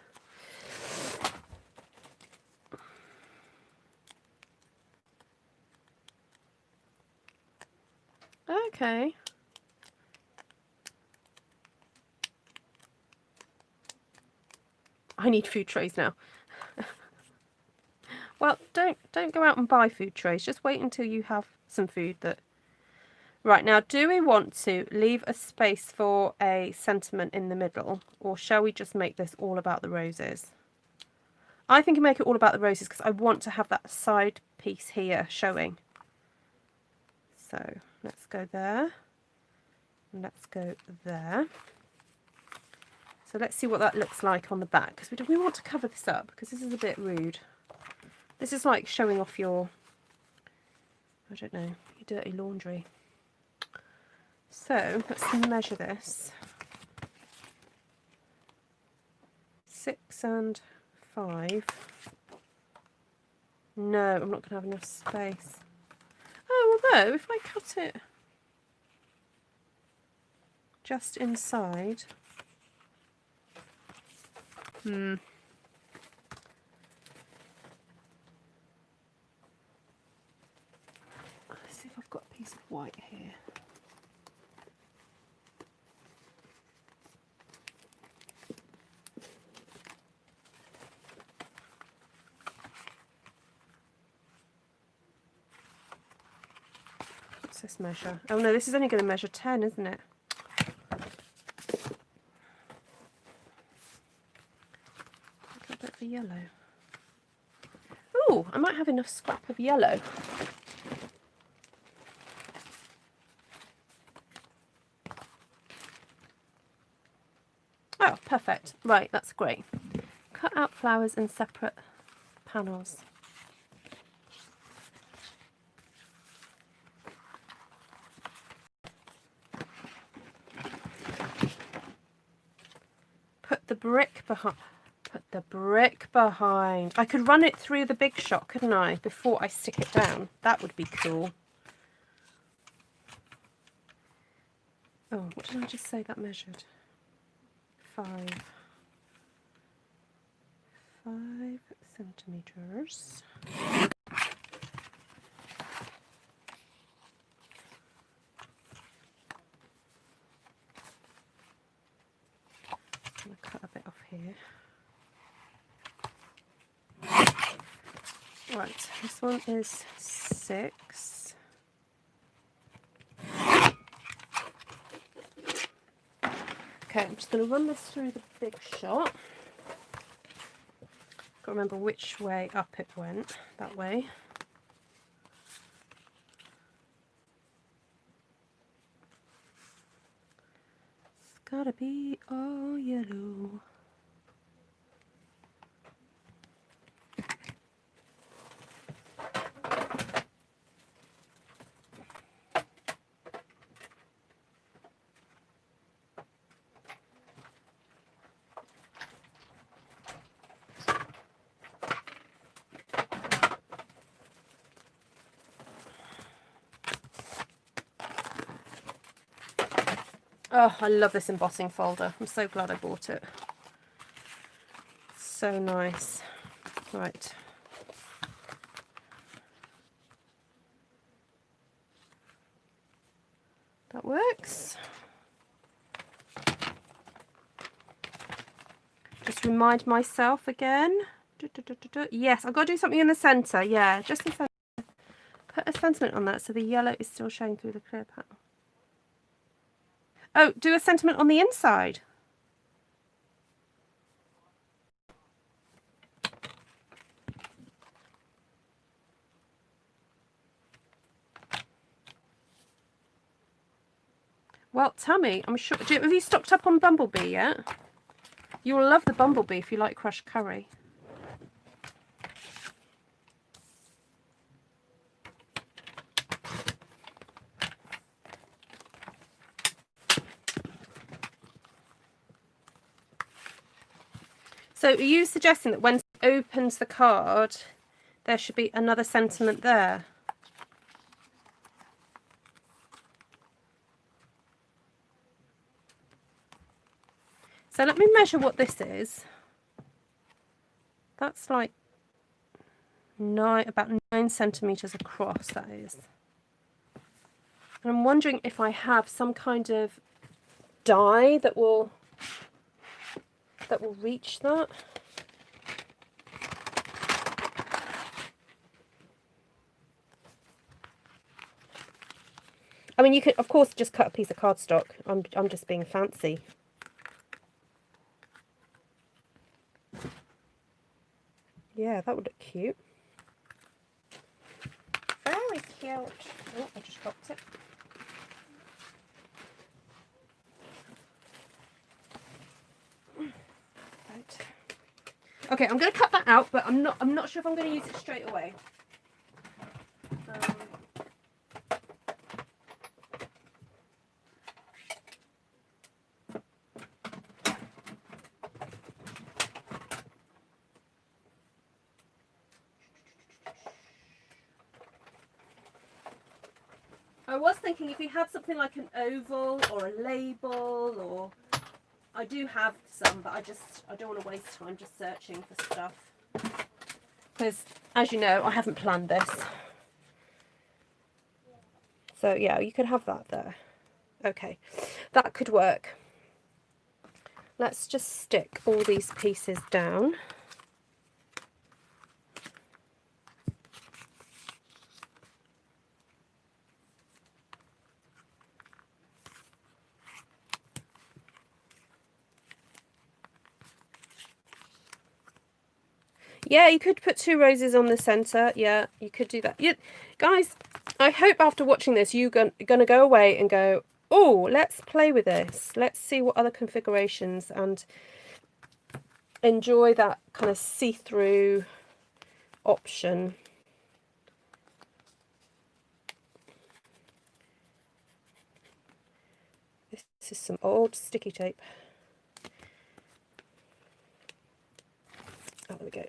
Okay. I need food trays now. Well, don't go out and buy food trays. Just wait until you have some food that... Right, now do we want to leave a space for a sentiment in the middle, or shall we just make this all about the roses? I think I make it all about the roses because I want to have that side piece here showing. So let's go there. And let's go there. So let's see what that looks like on the back, because we want to cover this up because this is a bit rude. This is like showing off your, I don't know, your dirty laundry. So let's measure this. 6 and 5. No, I'm not going to have enough space. Oh, although if I cut it just inside. Let's see if I've got a piece of white here. What's this measure? Oh no, this is only going to measure 10, isn't it? of the yellow. Oh, I might have enough scrap of yellow. Oh, perfect. Right, that's great. Cut out flowers in separate panels. Put the brick behind. Put the brick behind. I could run it through the big shot, couldn't I, before I stick it down? That would be cool. Oh, what did I just say that measured? 5 centimeters. I'm going to cut a bit off here. Right, this one is 6. Okay, I'm just going to run this through the big shot. Got to remember which way up it went. That way. It's gotta be all yellow. Oh, I love this embossing folder. I'm so glad I bought it. So nice. Right. That works. Just remind myself again. Yes, I've got to do something in the centre. Yeah, just the centre. Put a sentiment on that so the yellow is still showing through the clear panel. Oh, do a sentiment on the inside. Well, tell me, I'm sure. Have you stocked up on Bumblebee yet? You'll love the Bumblebee if you like crushed curry. So are you suggesting that when it opens the card, there should be another sentiment there? So let me measure what this is. That's like about 9 centimeters across, that is. And I'm wondering if I have some kind of die that will reach that. I mean, you could, of course, just cut a piece of cardstock. I'm just being fancy. Yeah, that would look cute. Very cute. Oh, I just dropped it. Right. Okay, I'm going to cut that out, but I'm not sure if I'm going to use it straight away. I was thinking if you had something like an oval or a label, or I do have some, but I don't want to waste time just searching for stuff, because as you know, I haven't planned this. So yeah, you could have that there. Okay, that could work. Let's just stick all these pieces down. Yeah, you could put 2 roses on the centre. Yeah, you could do that. Guys, I hope after watching this you're going to go away and go, oh, let's play with this. Let's see what other configurations, and enjoy that kind of see-through option. This is some old sticky tape. Oh, there we go.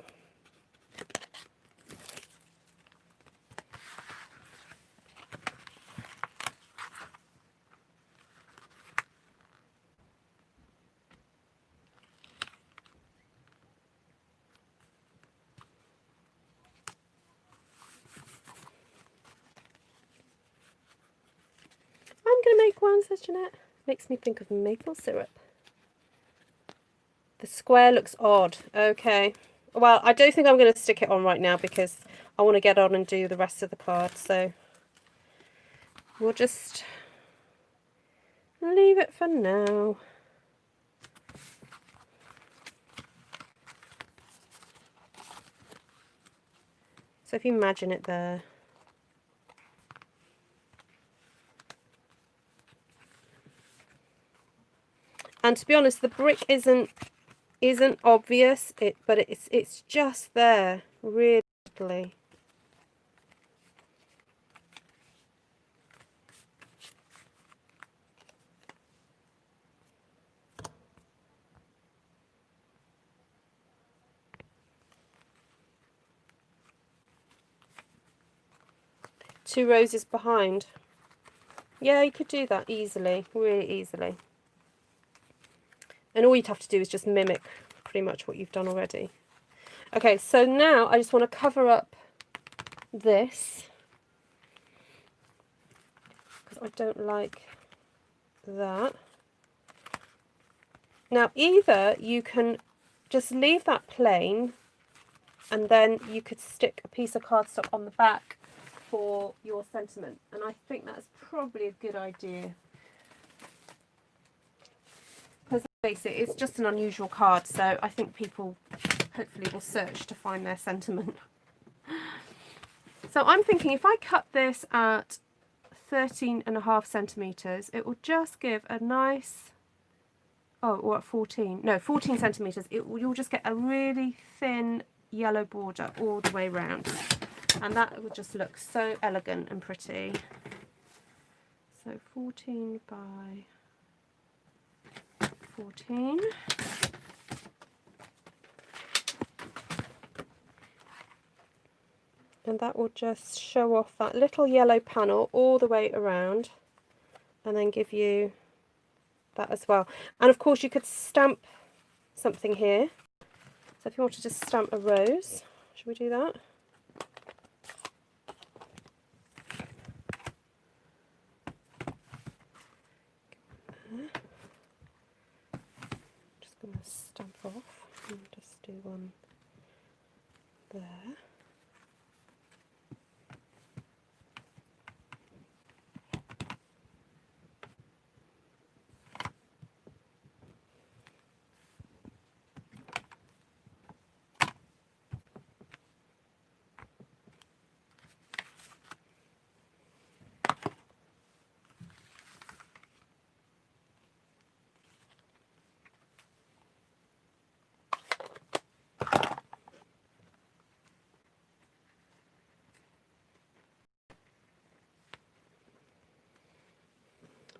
I'm going to make one, says Jeanette. Makes me think of maple syrup. The square looks odd. Okay. Well, I don't think I'm going to stick it on right now because I want to get on and do the rest of the card. So we'll just leave it for now. So if you imagine it there. And to be honest, the brick isn't obvious, but it's just there, really. Two roses behind. Yeah, you could do that easily, really easily. And all you'd have to do is just mimic pretty much what you've done already. Okay, so now I just want to cover up this because I don't like that. Now either you can just leave that plain and then you could stick a piece of cardstock on the back for your sentiment, and I think that's probably a good idea. Because let's face it, it's just an unusual card, so I think people hopefully will search to find their sentiment. So I'm thinking if I cut this at 13.5 centimetres, it will just give a nice, or at 14, no, 14 centimetres, you'll just get a really thin yellow border all the way around. And that would just look so elegant and pretty. So 14 by 14. And that will just show off that little yellow panel all the way around and then give you that as well. And of course you could stamp something here. So if you want to just stamp a rose, should we do that? Just going to stamp off and just do one there.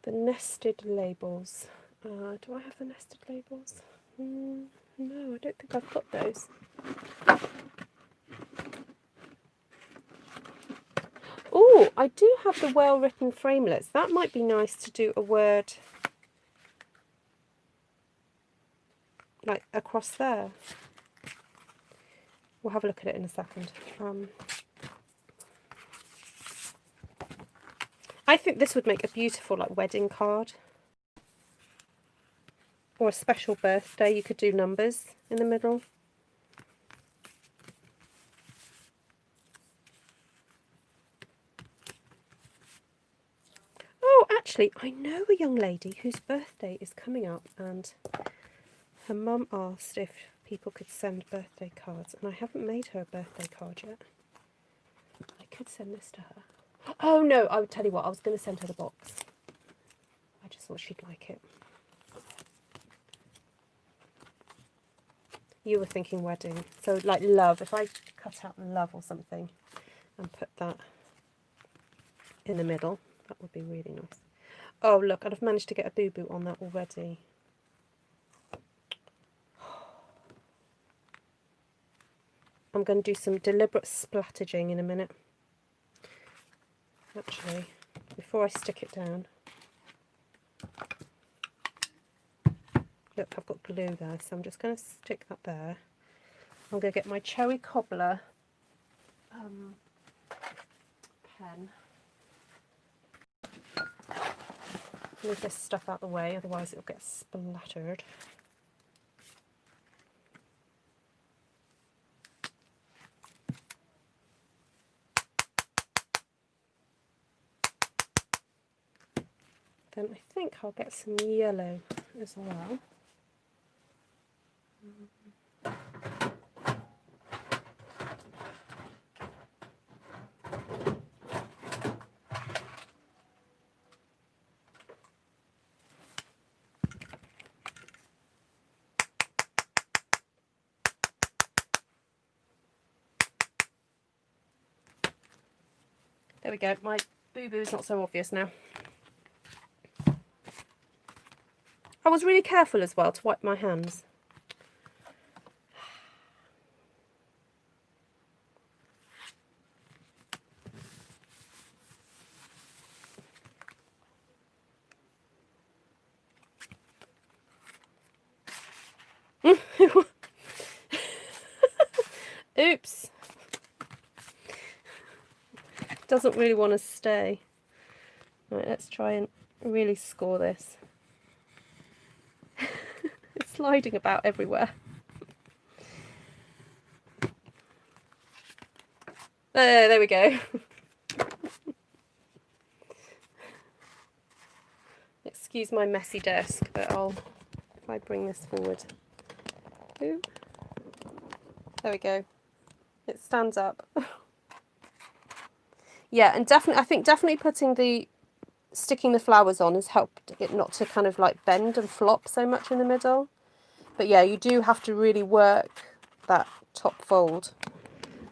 The nested labels. Do I have the nested labels? No, I don't think I've got those. Oh, I do have the well-written framelits. That might be nice to do a word like across there. We'll have a look at it in a second. I think this would make a beautiful like wedding card or a special birthday. You could do numbers in the middle. Oh, actually, I know a young lady whose birthday is coming up, and her mum asked if people could send birthday cards, and I haven't made her a birthday card yet. I could send this to her. Oh no, I would tell you what, I was going to send her the box. I just thought she'd like it. You were thinking wedding, so like love. If I cut out love or something and put that in the middle, that would be really nice. Oh look, I've managed to get a boo-boo on that already. I'm going to do some deliberate splatterging in a minute. Actually, before I stick it down. Look, I've got glue there, so I'm just going to stick that there. I'm going to get my cherry cobbler pen. Move this stuff out the way, otherwise it'll get splattered. Then I think I'll get some yellow as well. There we go, my boo-boo is not so obvious now. I was really careful as well to wipe my hands. Oops. Doesn't really want to stay. Right, let's try and really score this. It's sliding about everywhere. There we go. Excuse my messy desk, but if I bring this forward. Ooh. There we go. It stands up. Yeah, and definitely, I think definitely sticking the flowers on has helped it not to kind of like bend and flop so much in the middle. But yeah, you do have to really work that top fold.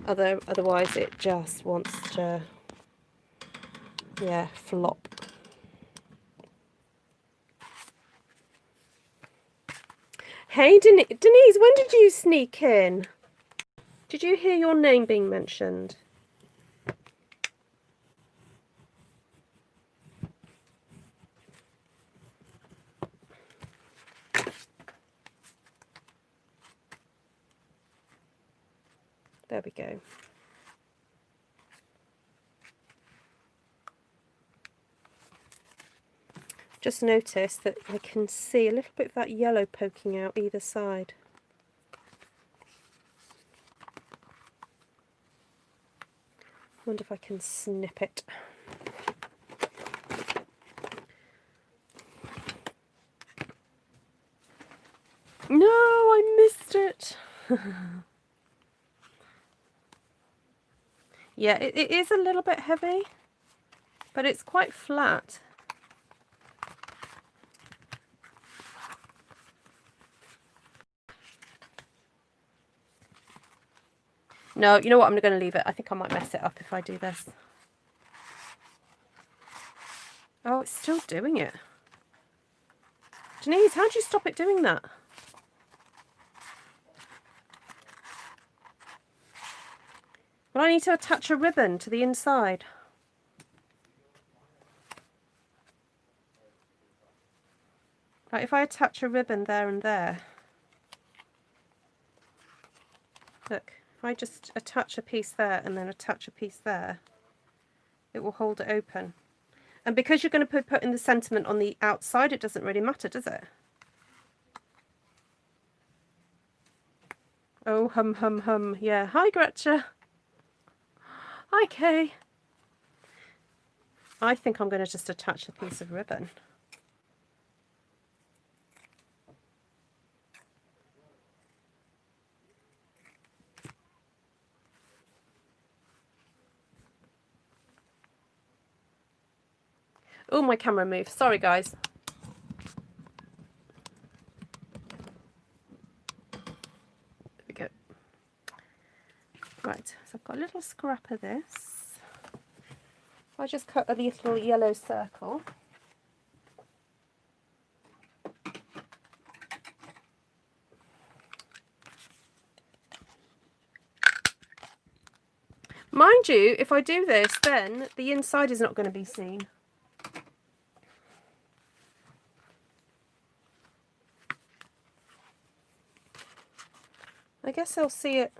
Otherwise it just wants to, yeah, flop. Hey Denise, when did you sneak in? Did you hear your name being mentioned? There we go. Just notice that I can see a little bit of that yellow poking out either side. Wonder if I can snip it. No, I missed it. Yeah, it is a little bit heavy, but it's quite flat. No, you know what? I'm going to leave it. I think I might mess it up if I do this. Oh, it's still doing it. Denise, how do you stop it doing that? Well, I need to attach a ribbon to the inside. Like if I attach a ribbon there and there. Look, if I just attach a piece there and then attach a piece there, it will hold it open. And because you're going to put in the sentiment on the outside, it doesn't really matter, does it? Oh, hum, hum, hum. Yeah. Hi, Gretchen. Hi, Kay. I think I'm going to just attach a piece of ribbon. Oh, my camera moved. Sorry, guys. There we go. Right, so I've got a little scrap of this. I just cut a little yellow circle. Mind you, if I do this, then the inside is not going to be seen. I guess I'll see it.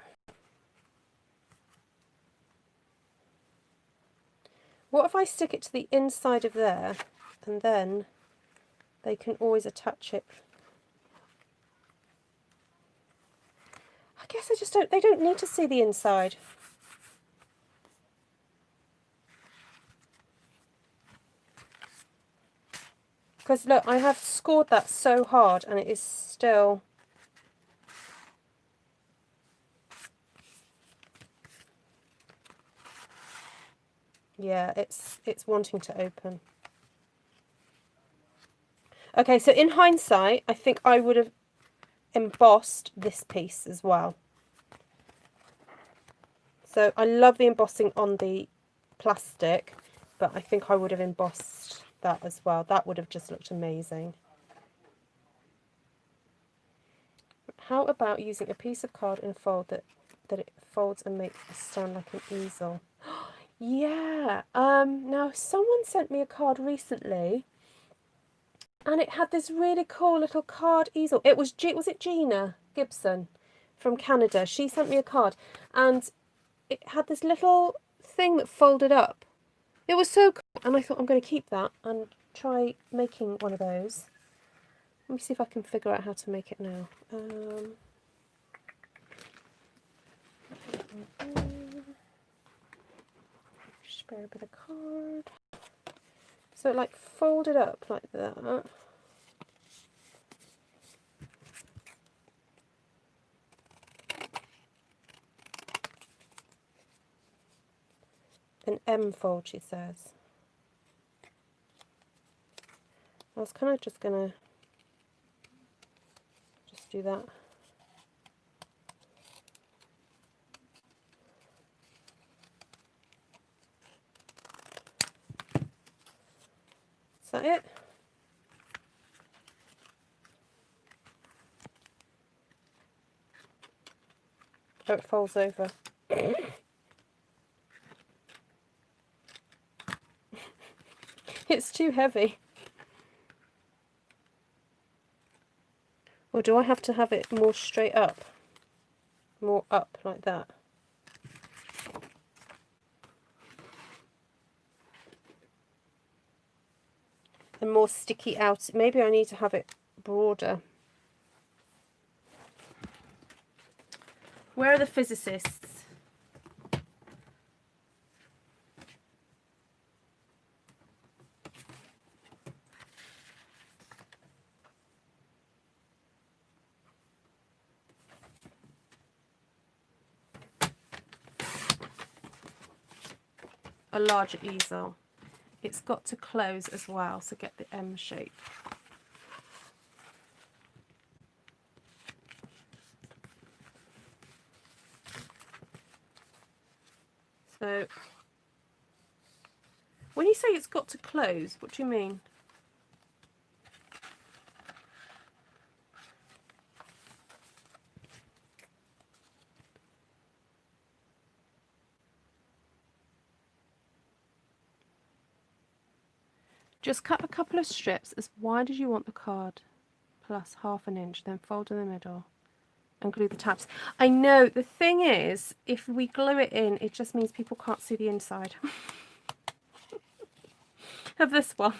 What if I stick it to the inside of there, and then they can always attach it? I guess they don't need to see the inside. Because look, I have scored that so hard and it is still... Yeah, it's wanting to open. Okay, so in hindsight, I think I would have embossed this piece as well. So I love the embossing on the plastic, but I think I would have embossed that as well. That would have just looked amazing. How about using a piece of card in a fold that it folds and makes it stand like an easel? Yeah. Now someone sent me a card recently, and it had this really cool little card easel. It was it Gina Gibson from Canada? She sent me a card, and it had this little thing that folded up. It was so cool, and I thought I'm going to keep that and try making one of those. Let me see if I can figure out how to make it now. Spare a bit of card. So it like folded up like that. An M fold, she says. I was kind of just gonna do that. Is that it? Oh, it folds over. It's too heavy. Or do I have to have it more straight up? More up like that? And more sticky out. Maybe I need to have it broader. Where are the physicists? A larger easel. It's got to close as well, so get the M shape. So, when you say it's got to close, what do you mean? Just cut a couple of strips as wide as you want the card, plus ½ inch, then fold in the middle and glue the tabs. I know, the thing is, if we glue it in, it just means people can't see the inside of this one.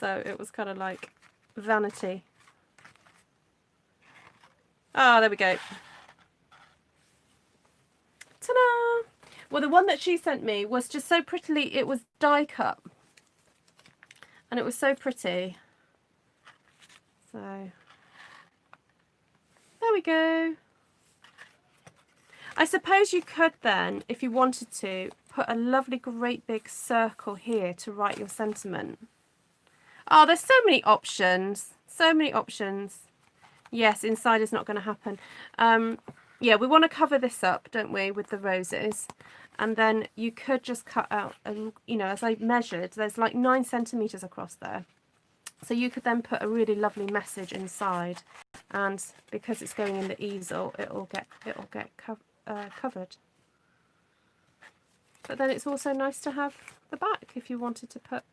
So it was kind of like vanity. Ah, there we go. Ta-da! Well, the one that she sent me was just so prettily, it was die cut. And it was so pretty. So, there we go. I suppose you could then, if you wanted to, put a lovely great big circle here to write your sentiment. Oh, there's so many options. So many options. Yes, inside is not going to happen. Yeah, we want to cover this up, don't we, with the roses. And then you could just cut out, you know, as I measured, there's like 9 centimetres across there. So you could then put a really lovely message inside. And because it's going in the easel, it'll get covered. But then it's also nice to have the back if you wanted to put,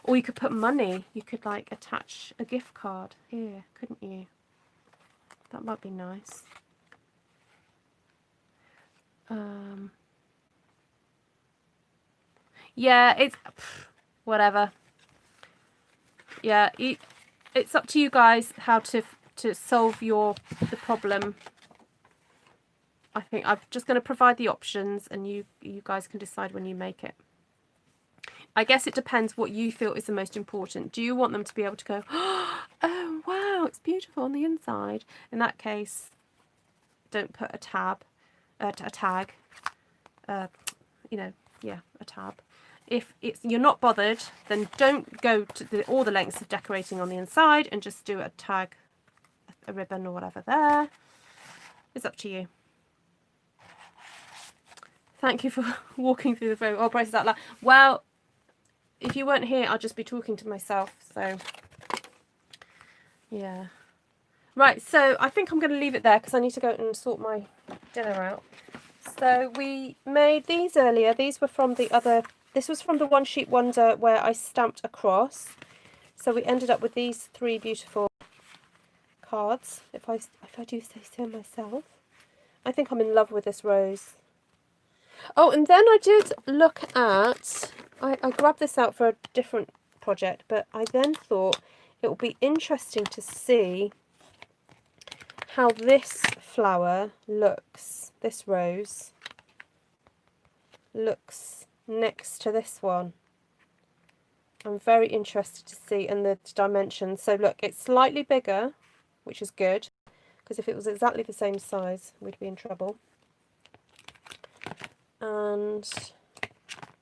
or you could put money. You could like attach a gift card here, couldn't you? That might be nice. Yeah, it's whatever. Yeah, it's up to you guys how to solve the problem. I think I'm just going to provide the options, and you guys can decide when you make it. I guess it depends what you feel is the most important. Do you want them to be able to go, oh wow, it's beautiful on the inside? In that case, don't put a tag. You know, yeah, a tab. If you're not bothered, then don't go to all the lengths of decorating on the inside, and just do a tag, a ribbon or whatever there. It's up to you. Thank you for walking through the phone. Oh, Bryce is out loud. Well, if you weren't here, I'll just be talking to myself. So, yeah. Right, so I think I'm going to leave it there because I need to go and sort my dinner out. So we made these earlier. These were from the other... This was from the One Sheet Wonder where I stamped across. So we ended up with these 3 beautiful cards, if I do say so myself. I think I'm in love with this rose. Oh, and then I did look at... I grabbed this out for a different project, but I then thought it would be interesting to see how this flower looks, this rose looks next to this one. I'm very interested to see in the dimensions. So look, it's slightly bigger, which is good, because if it was exactly the same size, we'd be in trouble. And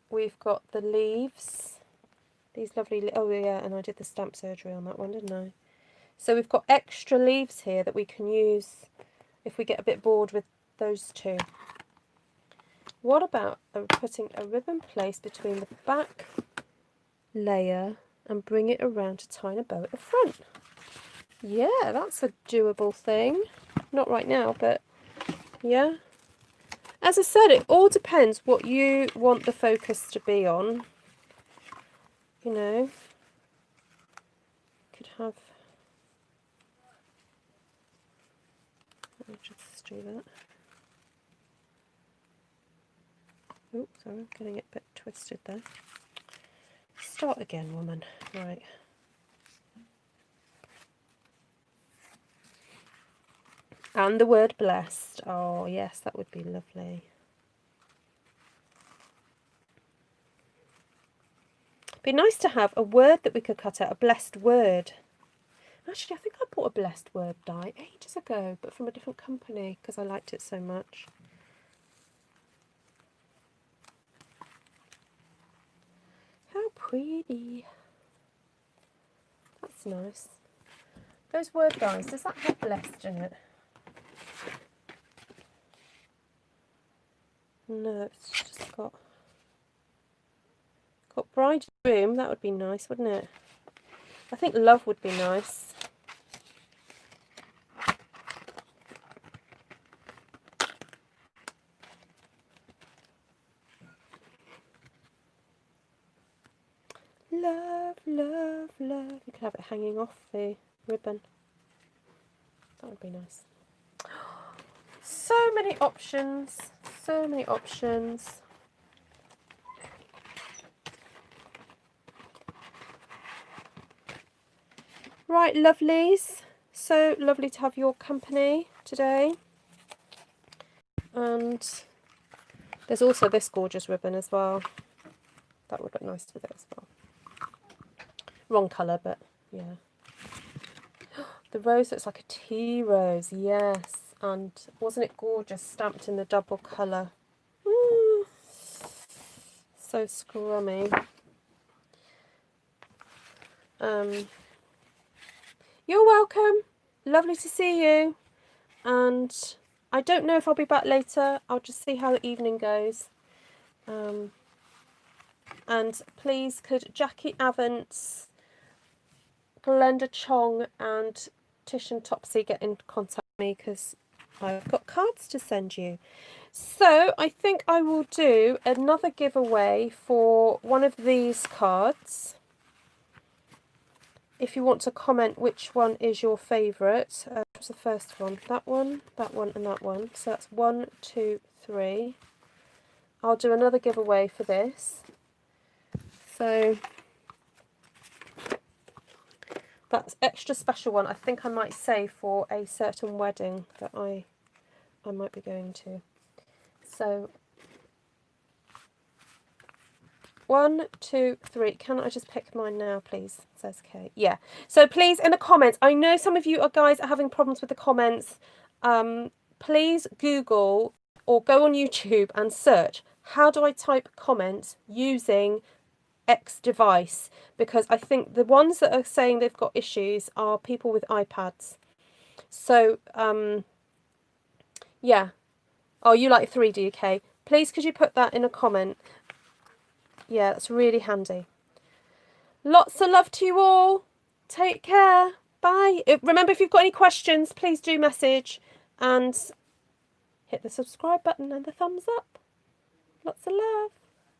we've got the leaves, these lovely, oh yeah, and I did the stamp surgery on that one, didn't I? So we've got extra leaves here that we can use if we get a bit bored with those 2. What about putting a ribbon place between the back layer and bring it around to tie a bow at the front? Yeah, that's a doable thing. Not right now, but yeah. As I said, it all depends what you want the focus to be on. You know, could have... Let me just do that. Oh, sorry, I'm getting it a bit twisted there. Start again, woman. Right. And the word blessed. Oh, yes, that would be lovely. Be nice to have a word that we could cut out, a blessed word. Actually, I think I bought a blessed word die ages ago, but from a different company because I liked it so much. How pretty. That's nice. Those word dies, does that have blessed in it? No, it's just got bride and groom. That would be nice, wouldn't it? I think love would be nice. Love, love, love. You could have it hanging off the ribbon. That would be nice. So many options. So many options. Right, lovelies. So lovely to have your company today. And there's also this gorgeous ribbon as well. That would look nice with it as well. Wrong colour, but yeah. The rose looks like a tea rose. Yes. And wasn't it gorgeous, stamped in the double colour? So scrummy. You're welcome. Lovely to see you. And I don't know if I'll be back later. I'll just see how the evening goes. And please could Jackie Avance, Glenda Chong and Tish and Topsy get in contact with me, because I've got cards to send you. So I think I will do another giveaway for one of these cards. If you want to comment which one is your favourite. What's the first one? That one, and that one. So that's 1, 2, 3. I'll do another giveaway for this. So that's extra special one. I think I might save for a certain wedding that I might be going to. So 1, 2, 3. Can I just pick mine now, please? Says Kate. Yeah. So please, in the comments, I know some of you guys are having problems with the comments. Please Google or go on YouTube and search, how do I type comments using X device? Because I think the ones that are saying they've got issues are people with iPads. So, yeah. Oh, you like 3D, okay. Please, could you put that in a comment? Yeah, that's really handy. Lots of love to you all. Take care. Bye. Remember, if you've got any questions, please do message and hit the subscribe button and the thumbs up. Lots of love.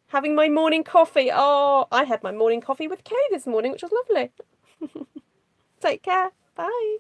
Having my morning coffee. Oh, I had my morning coffee with Kay this morning, which was lovely. Take care. Bye.